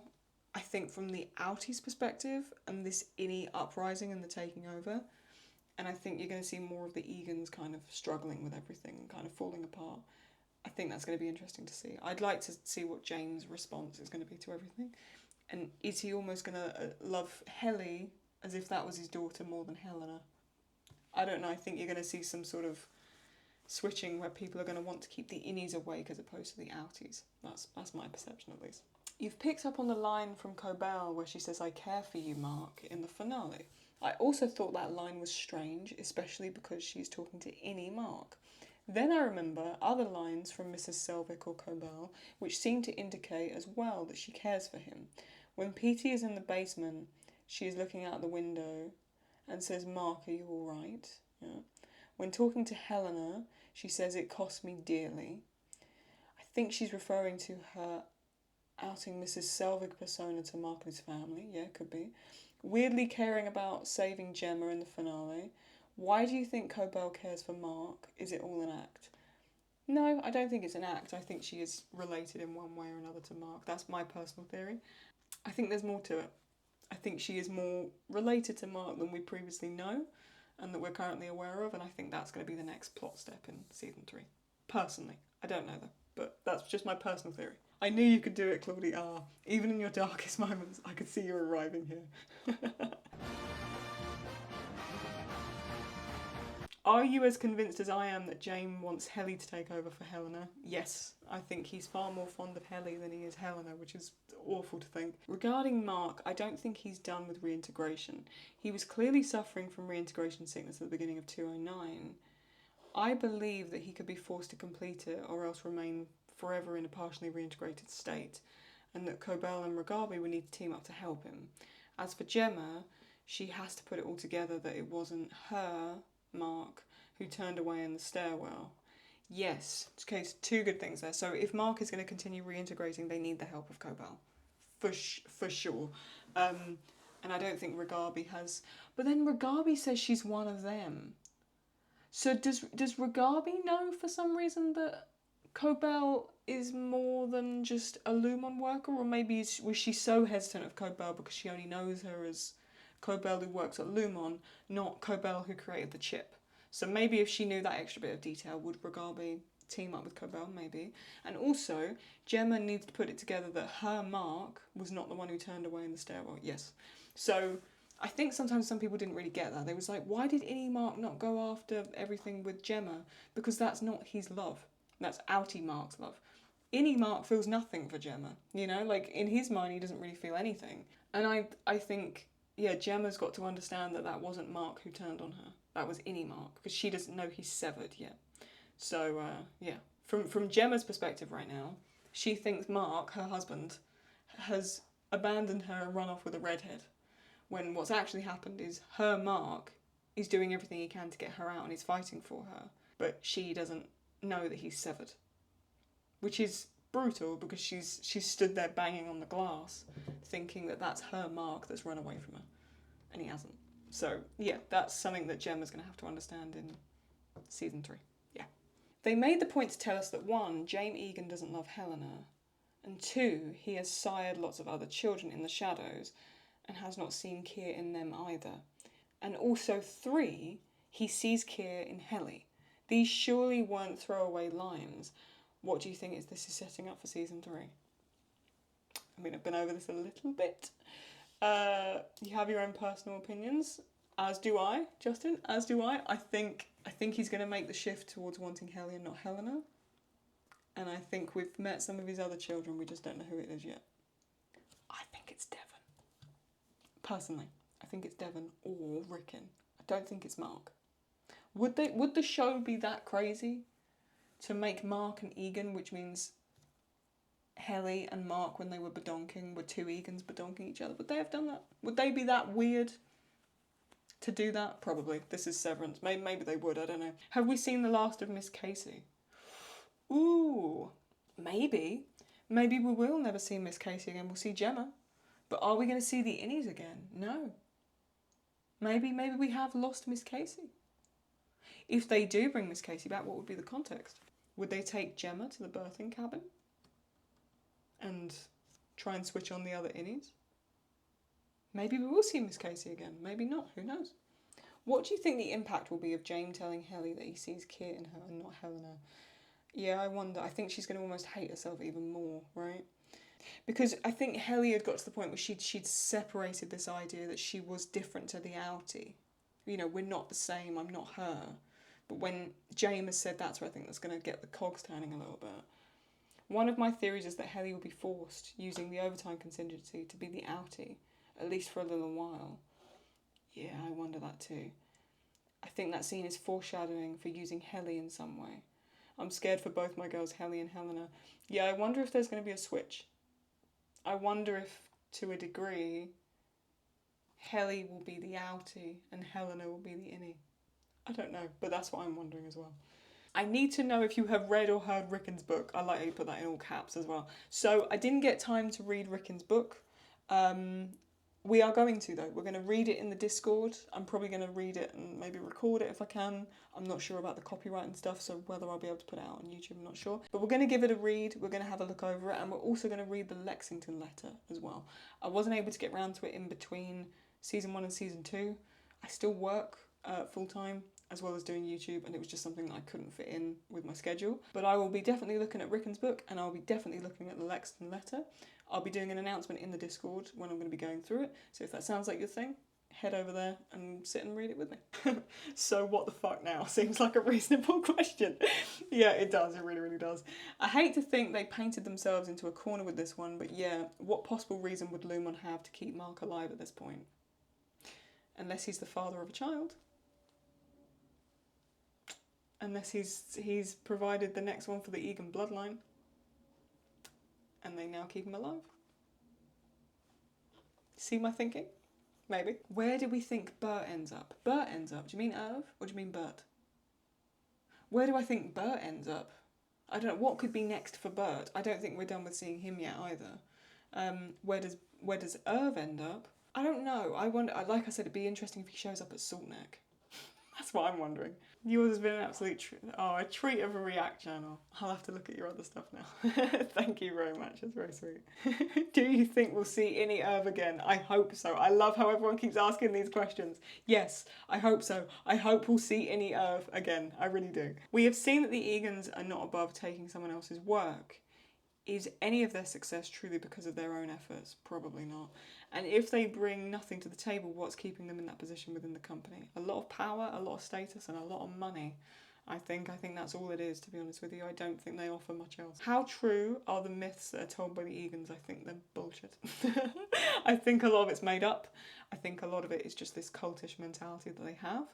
I think, from the Outies perspective and this Innie uprising and the taking over. And I think you're going to see more of the Egans kind of struggling with everything and kind of falling apart. I think that's going to be interesting to see. I'd like to see what James' response is going to be to everything. And is he almost going to love Helly as if that was his daughter more than Helena? I don't know. I think you're going to see some sort of switching where people are going to want to keep the Innies awake as opposed to the Outies. That's my perception, at least. You've picked up on the line from Cobell where she says, "I care for you, Mark," in the finale. I also thought that line was strange, especially because she's talking to Innie Mark. Then I remember other lines from Mrs. Selvig or Cobell which seem to indicate as well that she cares for him. When Petey is in the basement, she is looking out the window and says, "Mark, are you all right?" Yeah. When talking to Helena, she says, "It cost me dearly." I think she's referring to her outing Mrs. Selvig persona to Mark and his family. Yeah, could be. Weirdly caring about saving Gemma in the finale. Why do you think Cobell cares for Mark? Is it all an act? No, I don't think it's an act. I think she is related in one way or another to Mark. That's my personal theory. I think there's more to it. I think she is more related to Mark than we previously know and that we're currently aware of, and I think that's going to be the next plot step in season 3. Personally. I don't know though, but that's just my personal theory. I knew you could do it, Claudie. Even in your darkest moments, I could see you arriving here. Are you as convinced as I am that James wants Helly to take over for Helena? Yes, I think he's far more fond of Helly than he is Helena, which is awful to think. Regarding Mark, I don't think he's done with reintegration. He was clearly suffering from reintegration sickness at the beginning of 209. I believe that he could be forced to complete it or else remain forever in a partially reintegrated state, and that Cobell and Ragabi would need to team up to help him. As for Gemma, she has to put it all together that it wasn't her, Mark, who turned away in the stairwell. Yes, okay, so 2 good things there. So if Mark is going to continue reintegrating, they need the help of Cobell. For sure. And I don't think Ragabi has... But then Ragabi says she's one of them. So does Ragabi know for some reason that Cobell is more than just a Lumon worker? Or maybe was she so hesitant of Cobell because she only knows her as Cobell who works at Lumon, not Cobell who created the chip. So maybe if she knew that extra bit of detail, would Ragabi team up with Cobell? Maybe. And also, Gemma needs to put it together that her Mark was not the one who turned away in the stairwell. Yes. So I think sometimes some people didn't really get that. They was like, why did Innie Mark not go after everything with Gemma? Because that's not his love. That's Outie Mark's love. Innie Mark feels nothing for Gemma. You know, like in his mind he doesn't really feel anything. And I think... Yeah, Gemma's got to understand that that wasn't Mark who turned on her. That was Innie Mark, because she doesn't know he's severed yet. So, yeah. From Gemma's perspective right now, she thinks Mark, her husband, has abandoned her and run off with a redhead. When what's actually happened is her Mark is doing everything he can to get her out and he's fighting for her. But she doesn't know that he's severed. Which is brutal because she's stood there banging on the glass thinking that that's her Mark that's run away from her, and he hasn't. So yeah, that's something that Gemma's going to have to understand in season 3. Yeah, they made the point to tell us that 1, James Egan doesn't love Helena, and 2, he has sired lots of other children in the shadows and has not seen Keir in them either, and also 3, he sees Keir in Helly. These surely weren't throwaway lines. What do you think this is setting up for season 3? I mean, I've been over this a little bit. You have your own personal opinions. As do I, Justin. As do I. I think he's going to make the shift towards wanting Helly and not Helena. And I think we've met some of his other children. We just don't know who it is yet. I think it's Devon. Personally, I think it's Devon or Rickon. I don't think it's Mark. Would the show be that crazy to make Mark and Egan, which means Helly and Mark, when they were badonking, were two Egans badonking each other? Would they have done that? Would they be that weird to do that? Probably. This is Severance. Maybe they would, I don't know. Have we seen the last of Miss Casey? Ooh, maybe. Maybe we will never see Miss Casey again. We'll see Gemma. But are we going to see the innies again? No. Maybe we have lost Miss Casey. If they do bring Miss Casey back, what would be the context? Would they take Gemma to the birthing cabin and try and switch on the other innies? Maybe we will see Miss Casey again. Maybe not. Who knows? What do you think the impact will be of James telling Helly that he sees Kit in her and not Helena? Yeah, I wonder. I think she's going to almost hate herself even more, right? Because I think Helly had got to the point where she'd separated this idea that she was different to the outie. You know, we're not the same, I'm not her. But when James has said that's where I think that's going to get the cogs turning a little bit. One of my theories is that Helly will be forced, using the overtime contingency, to be the outie, at least for a little while. Yeah, I wonder that too. I think that scene is foreshadowing for using Helly in some way. I'm scared for both my girls, Helly and Helena. Yeah, I wonder if there's going to be a switch. I wonder if, to a degree, Helly will be the outie and Helena will be the innie. I don't know, but that's what I'm wondering as well. I need to know if you have read or heard Rickon's book. I like how you put that in all caps as well. So I didn't get time to read Rickon's book. We are going to, though. We're going to read it in the Discord. I'm probably going to read it and maybe record it if I can. I'm not sure about the copyright and stuff, so whether I'll be able to put it out on YouTube, I'm not sure. But we're going to give it a read. We're going to have a look over it, and we're also going to read the Lexington letter as well. I wasn't able to get round to it in between season 1 and season 2. I still work full-time as well as doing YouTube, and it was just something that I couldn't fit in with my schedule. But I will be definitely looking at Rickon's book, and I'll be definitely looking at the Lexington letter. I'll be doing an announcement in the Discord when I'm going to be going through it, so if that sounds like your thing, head over there and sit and read it with me. So what the fuck now? Seems like a reasonable question. Yeah, it does, it really, really does. I hate to think they painted themselves into a corner with this one, but yeah, what possible reason would Lumon have to keep Mark alive at this point? Unless he's the father of a child. Unless he's provided the next one for the Egan bloodline. And they now keep him alive. See my thinking? Maybe. Where do we think Bert ends up? Bert ends up. Do you mean Irv or do you mean Bert? Where do I think Bert ends up? I don't know. What could be next for Bert? I don't think we're done with seeing him yet either. Where does Irv end up? I don't know. I wonder. Like I said, it'd be interesting if he shows up at Salt Neck. That's what I'm wondering. Yours has been an absolute a treat of a react channel. I'll have to look at your other stuff now. Thank you very much. That's very sweet. Do you think we'll see any Irv again? I hope so. I love how everyone keeps asking these questions. Yes, I hope so. I hope we'll see any Irv again. I really do. We have seen that the Egans are not above taking someone else's work. Is any of their success truly because of their own efforts? Probably not. And if they bring nothing to the table, what's keeping them in that position within the company? A lot of power, a lot of status, and a lot of money. I think that's all it is, to be honest with you. I don't think they offer much else. How true are the myths that are told by the Egans? I think they're bullshit. I think a lot of it's made up. I think a lot of it is just this cultish mentality that they have.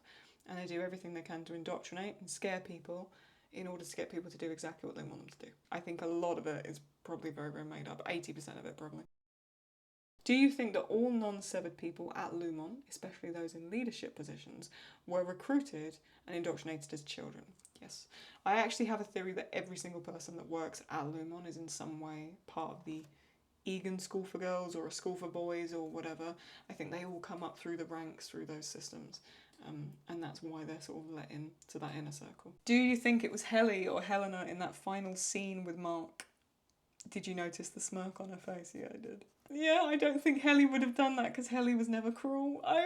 And they do everything they can to indoctrinate and scare people in order to get people to do exactly what they want them to do. I think a lot of it is probably very, very made up. 80% of it, probably. Do you think that all non-severed people at Lumon, especially those in leadership positions, were recruited and indoctrinated as children? Yes. I actually have a theory that every single person that works at Lumon is in some way part of the Egan School for Girls or a School for Boys or whatever. I think they all come up through the ranks, through those systems. And that's why they're sort of let into that inner circle. Do you think it was Helly or Helena in that final scene with Mark? Did you notice the smirk on her face? Yeah, I did. Yeah, I don't think Helly would have done that because Helly was never cruel. I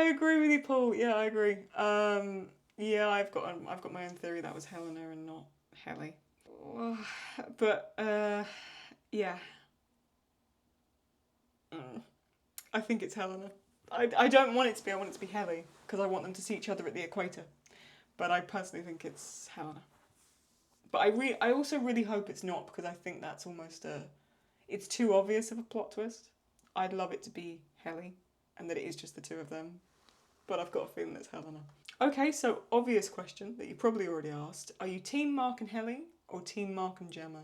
agree with you, Paul. Yeah, I agree. Yeah, I've got my own theory that was Helena and not Helly. But yeah. I think it's Helena. I don't want it to be. I want it to be Helly, because I want them to see each other at the equator. But I personally think it's Helena. But I also really hope it's not, because I think that's almost it's too obvious of a plot twist. I'd love it to be Helly, and that it is just the two of them. But I've got a feeling it's Helena. Okay, so obvious question that you probably already asked. Are you Team Mark and Helly, or Team Mark and Gemma?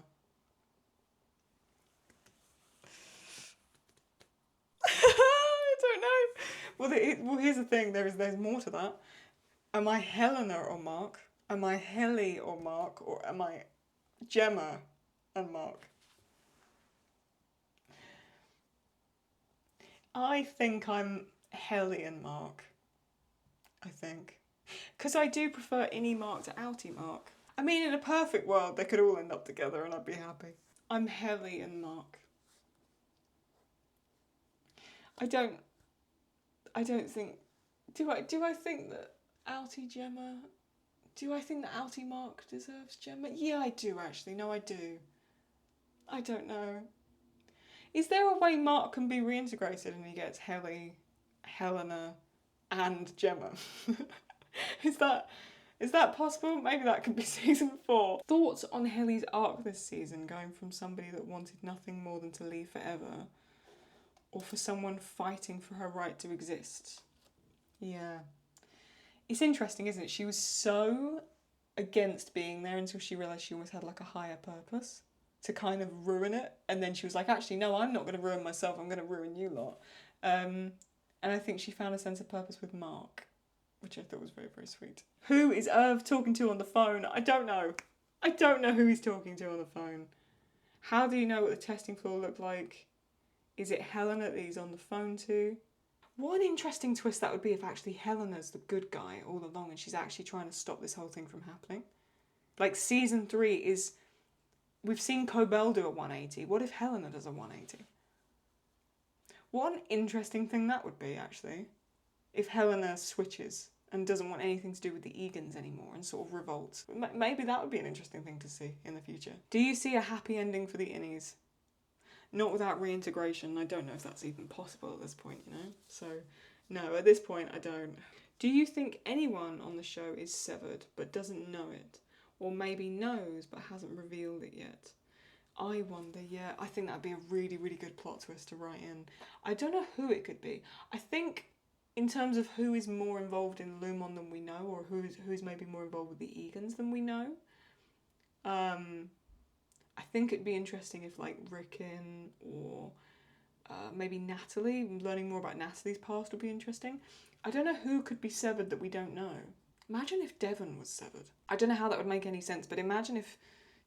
I don't know. Well, here's the thing. There's more to that. Am I Helena or Mark? Am I Helly or Mark? Or am I Gemma and Mark? I think I'm Helly and Mark. I think. Because I do prefer innie Mark to outie Mark. I mean, in a perfect world, they could all end up together and I'd be happy. I'm Helly and Mark. I don't think... Do I think that outie Gemma... Do I think that outie Mark deserves Gemma? Yeah, I do, actually. No, I do. I don't know. Is there a way Mark can be reintegrated and he gets Helly, Helena, and Gemma? Is that possible? Maybe that could be season 4. Thoughts on Helly's arc this season, going from somebody that wanted nothing more than to leave forever, or for someone fighting for her right to exist? Yeah. It's interesting, isn't it? She was so against being there until she realised she almost had like a higher purpose to kind of ruin it. And then she was like, actually, no, I'm not going to ruin myself. I'm going to ruin you lot. And I think she found a sense of purpose with Mark, which I thought was very, very sweet. Who is Irv talking to on the phone? I don't know. I don't know who he's talking to on the phone. How do you know what the testing floor looked like? Is it Helena that he's on the phone to? What an interesting twist that would be if actually Helena's the good guy all along and she's actually trying to stop this whole thing from happening. Like, season 3 is... We've seen Cobell do a 180. What if Helena does a 180? What an interesting thing that would be, actually. If Helena switches and doesn't want anything to do with the Egans anymore and sort of revolts. Maybe that would be an interesting thing to see in the future. Do you see a happy ending for the innies? Not without reintegration. I don't know if that's even possible at this point, you know? So, no, at this point, I don't. Do you think anyone on the show is severed but doesn't know it? Or maybe knows but hasn't revealed it yet? I wonder, yeah. I think that'd be a really, really good plot twist to write in. I don't know who it could be. I think in terms of who is more involved in Lumon than we know, or who's maybe more involved with the Egans than we know, I think it'd be interesting if, like, Rickon or maybe Natalie, learning more about Natalie's past would be interesting. I don't know who could be severed that we don't know. Imagine if Devon was severed. I don't know how that would make any sense, but imagine if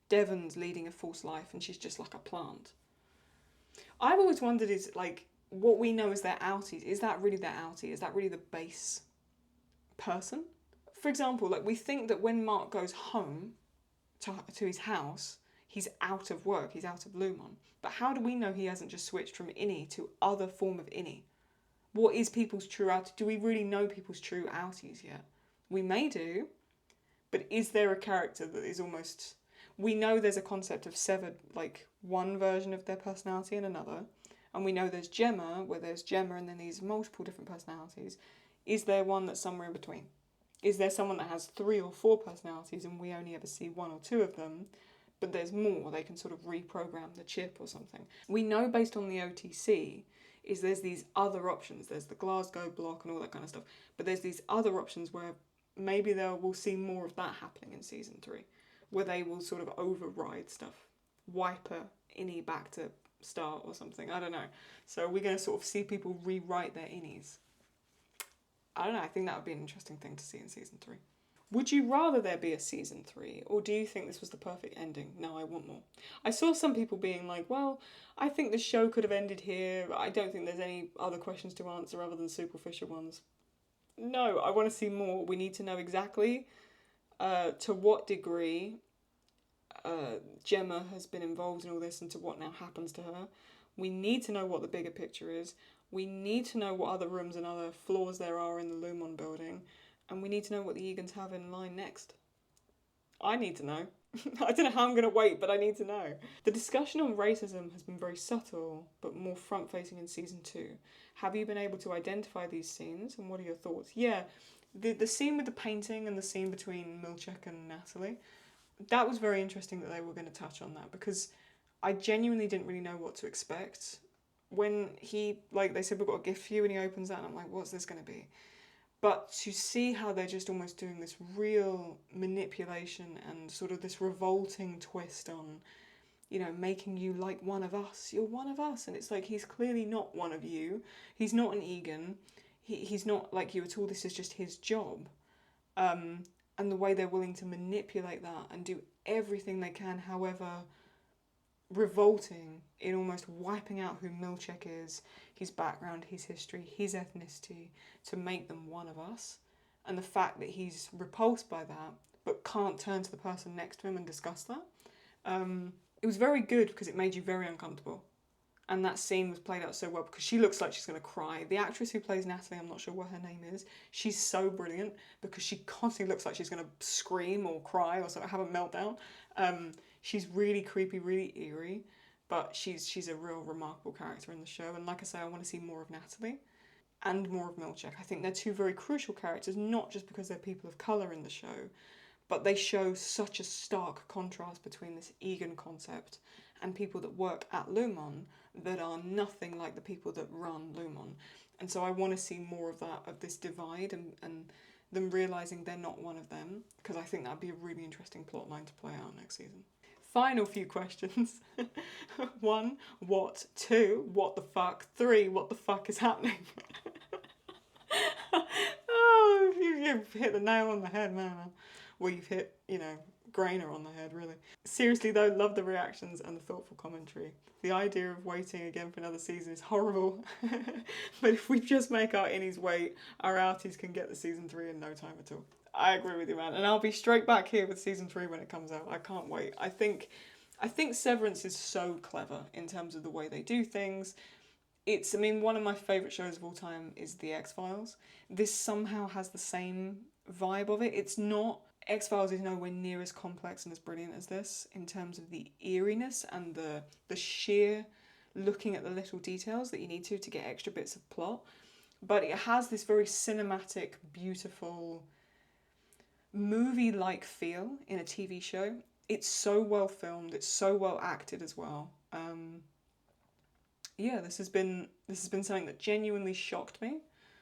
Devon's leading a false life and she's just like a plant. I've always wondered, is, like, what we know is their outies, is that really their outie? Is that really the base person? For example, like, we think that when Mark goes home to his house, he's out of work, he's out of Lumon. But how do we know he hasn't just switched from innie to other form of innie? What is people's true outie? Do we really know people's true outies yet? We may do, but is there a character that is almost... We know there's a concept of severed, like, one version of their personality and another. And we know there's Gemma, where there's Gemma and then these multiple different personalities. Is there one that's somewhere in between? Is there someone that has 3 or 4 personalities and we only ever see 1 or 2 of them? But there's more, they can sort of reprogram the chip or something. We know based on the OTC is there's these other options. There's the Glasgow block and all that kind of stuff. But there's these other options where maybe we'll see more of that happening in season 3, where they will sort of override stuff. Wipe a innie back to start or something, I don't know. So we're going to sort of see people rewrite their innies. I don't know, I think that would be an interesting thing to see in season 3. Would you rather there be a season 3, or do you think this was the perfect ending? No, I want more. I saw some people being like, well, I think the show could have ended here. I don't think there's any other questions to answer other than superficial ones. No, I want to see more. We need to know exactly to what degree Gemma has been involved in all this and to what now happens to her. We need to know what the bigger picture is. We need to know what other rooms and other floors there are in the Lumon building. And we need to know what the Egans have in line next. I need to know. I don't know how I'm going to wait, but I need to know. The discussion on racism has been very subtle, but more front-facing in season 2. Have you been able to identify these scenes, and what are your thoughts? Yeah, the scene with the painting and the scene between Milchek and Natalie, that was very interesting that they were going to touch on that, because I genuinely didn't really know what to expect. When he, like, they said, we've got a gift for you, and he opens that, and I'm like, what's this going to be? But to see how they're just almost doing this real manipulation and sort of this revolting twist on, you know, making you like one of us. You're one of us. And it's like, he's clearly not one of you. He's not an Egan. He's not like you at all. This is just his job. And the way they're willing to manipulate that and do everything they can, however revolting, in almost wiping out who Milchek is, his background, his history, his ethnicity, to make them one of us. And the fact that he's repulsed by that, but can't turn to the person next to him and discuss that. It was very good because it made you very uncomfortable. And that scene was played out so well because she looks like she's going to cry. The actress who plays Natalie, I'm not sure what her name is, she's so brilliant because she constantly looks like she's going to scream or cry or sort of have a meltdown. She's really creepy, really eerie, but she's a real remarkable character in the show. And like I say, I want to see more of Natalie and more of Milchek. I think they're two very crucial characters, not just because they're people of colour in the show, but they show such a stark contrast between this Egan concept and people that work at Lumon that are nothing like the people that run Lumon. And so I want to see more of that, of this divide and them realising they're not one of them, because I think that'd be a really interesting plot line to play out next season. Final few questions. 1, what? 2, what the fuck? 3, what the fuck is happening? Oh, you've hit the nail on the head, man. Well, you've hit, Grainer on the head, really. Seriously, though, love the reactions and the thoughtful commentary. The idea of waiting again for another season is horrible. But if we just make our innies wait, our outies can get the season 3 in no time at all. I agree with you, man. And I'll be straight back here with season 3 when it comes out. I can't wait. I think Severance is so clever in terms of the way they do things. One of my favourite shows of all time is The X-Files. This somehow has the same vibe of it. It's not... X-Files is nowhere near as complex and as brilliant as this in terms of the eeriness and the sheer looking at the little details that you need to get extra bits of plot. But it has this very cinematic, beautiful, movie-like feel in a TV show. It's so well filmed. It's so well acted as well. This has been something that genuinely shocked me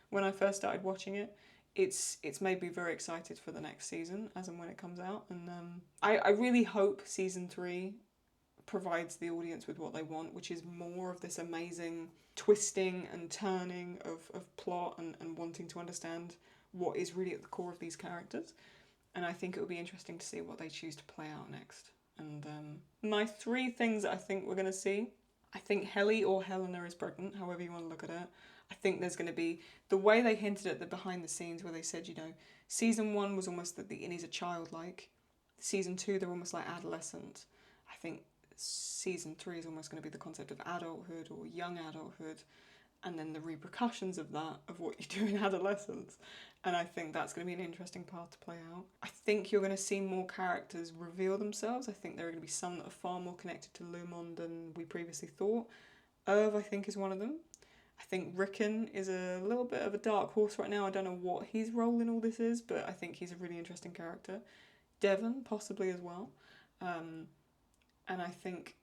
when I first started watching it. It's made me very excited for the next season as and when it comes out, and I really hope season 3 provides the audience with what they want, which is more of this amazing twisting and turning of plot and wanting to understand what is really at the core of these characters. And I think it will be interesting to see what they choose to play out next. And my 3 things that I think we're going to see, I think Helly or Helena is pregnant, however you want to look at it. I think there's going to be, the way they hinted at the behind the scenes where they said, season 1 was almost that the innies are childlike. Season 2, they're almost like adolescent. I think season 3 is almost going to be the concept of adulthood or young adulthood, and then the repercussions of that, of what you do in adolescence. And I think that's going to be an interesting part to play out. I think you're going to see more characters reveal themselves. I think there are going to be some that are far more connected to Lumon than we previously thought. Irv, I think, is one of them. I think Rickon is a little bit of a dark horse right now. I don't know what his role in all this is, but I think he's a really interesting character. Devon, possibly as well. And I think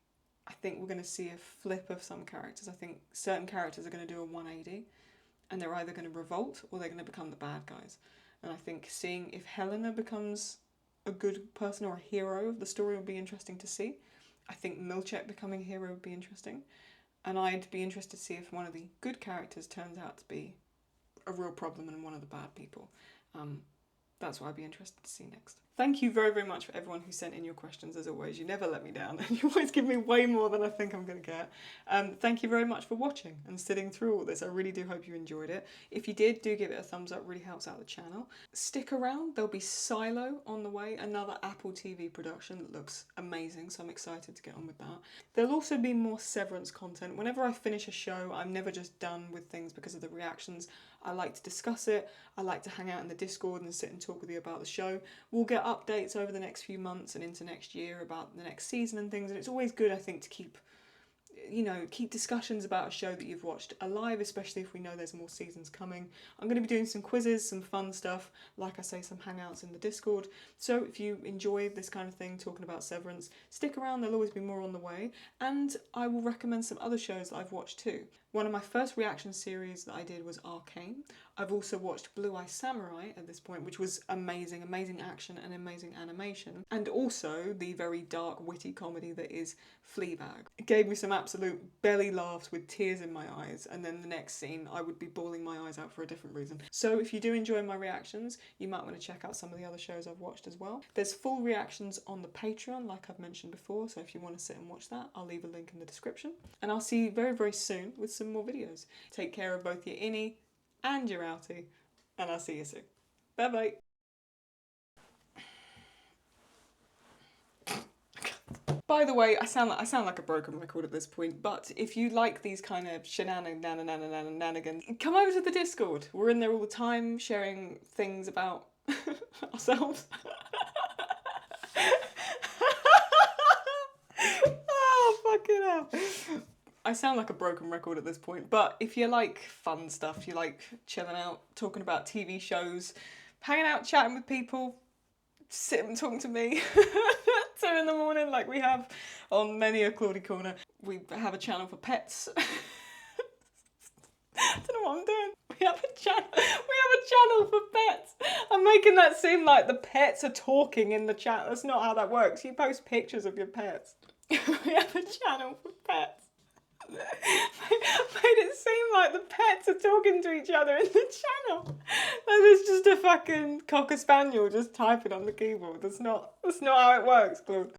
we're going to see a flip of some characters. I think certain characters are going to do a 180, and they're either going to revolt or they're going to become the bad guys. And I think seeing if Helena becomes a good person or a hero of the story will be interesting to see. I think Milchek becoming a hero would be interesting. And I'd be interested to see if one of the good characters turns out to be a real problem and one of the bad people. That's what I'd be interested to see next. Thank you very, very much for everyone who sent in your questions, as always. You never let me down, and you always give me way more than I think I'm going to get. Thank you very much for watching and sitting through all this. I really do hope you enjoyed it. If you did, do give it a thumbs up. It really helps out the channel. Stick around. There'll be Silo on the way, another Apple TV production that looks amazing, so I'm excited to get on with that. There'll also be more Severance content. Whenever I finish a show, I'm never just done with things because of the reactions. I like to discuss it. I like to hang out in the Discord and sit and talk with you about the show. We'll get updates over the next few months and into next year about the next season and things, and it's always good, I think, to keep discussions about a show that you've watched alive, especially if we know there's more seasons coming. I'm going to be doing some quizzes, some fun stuff, like I say, some hangouts in the Discord. So if you enjoy this kind of thing, talking about Severance, stick around, there'll always be more on the way, and I will recommend some other shows that I've watched too. One of my first reaction series that I did was Arcane. I've also watched Blue Eye Samurai at this point, which was amazing, amazing action and amazing animation. And also the very dark, witty comedy that is Fleabag. It gave me some absolute belly laughs with tears in my eyes, and then the next scene I would be bawling my eyes out for a different reason. So if you do enjoy my reactions, you might want to check out some of the other shows I've watched as well. There's full reactions on the Patreon, like I've mentioned before, so if you want to sit and watch that, I'll leave a link in the description. And I'll see you very, very soon with some more videos. Take care of both your innie and your outie, and I'll see you soon. Bye bye. By the way, I sound like a broken record at this point, but if you like these kind of shenanigans, come over to the Discord. We're in there all the time, sharing things about ourselves. Oh, fucking hell. I sound like a broken record at this point, but if you like fun stuff, you like chilling out, talking about TV shows, hanging out, chatting with people, sitting and talking to me 2 in the morning like we have on many a Claudie Corner. We have a channel for pets. I don't know what I'm doing. We have a channel for pets. I'm making that seem like the pets are talking in the chat. That's not how that works. You post pictures of your pets. We have a channel for pets. Made it seem like the pets are talking to each other in the channel. Like there's just a fucking cocker spaniel just typing on the keyboard. That's not how it works, Claude.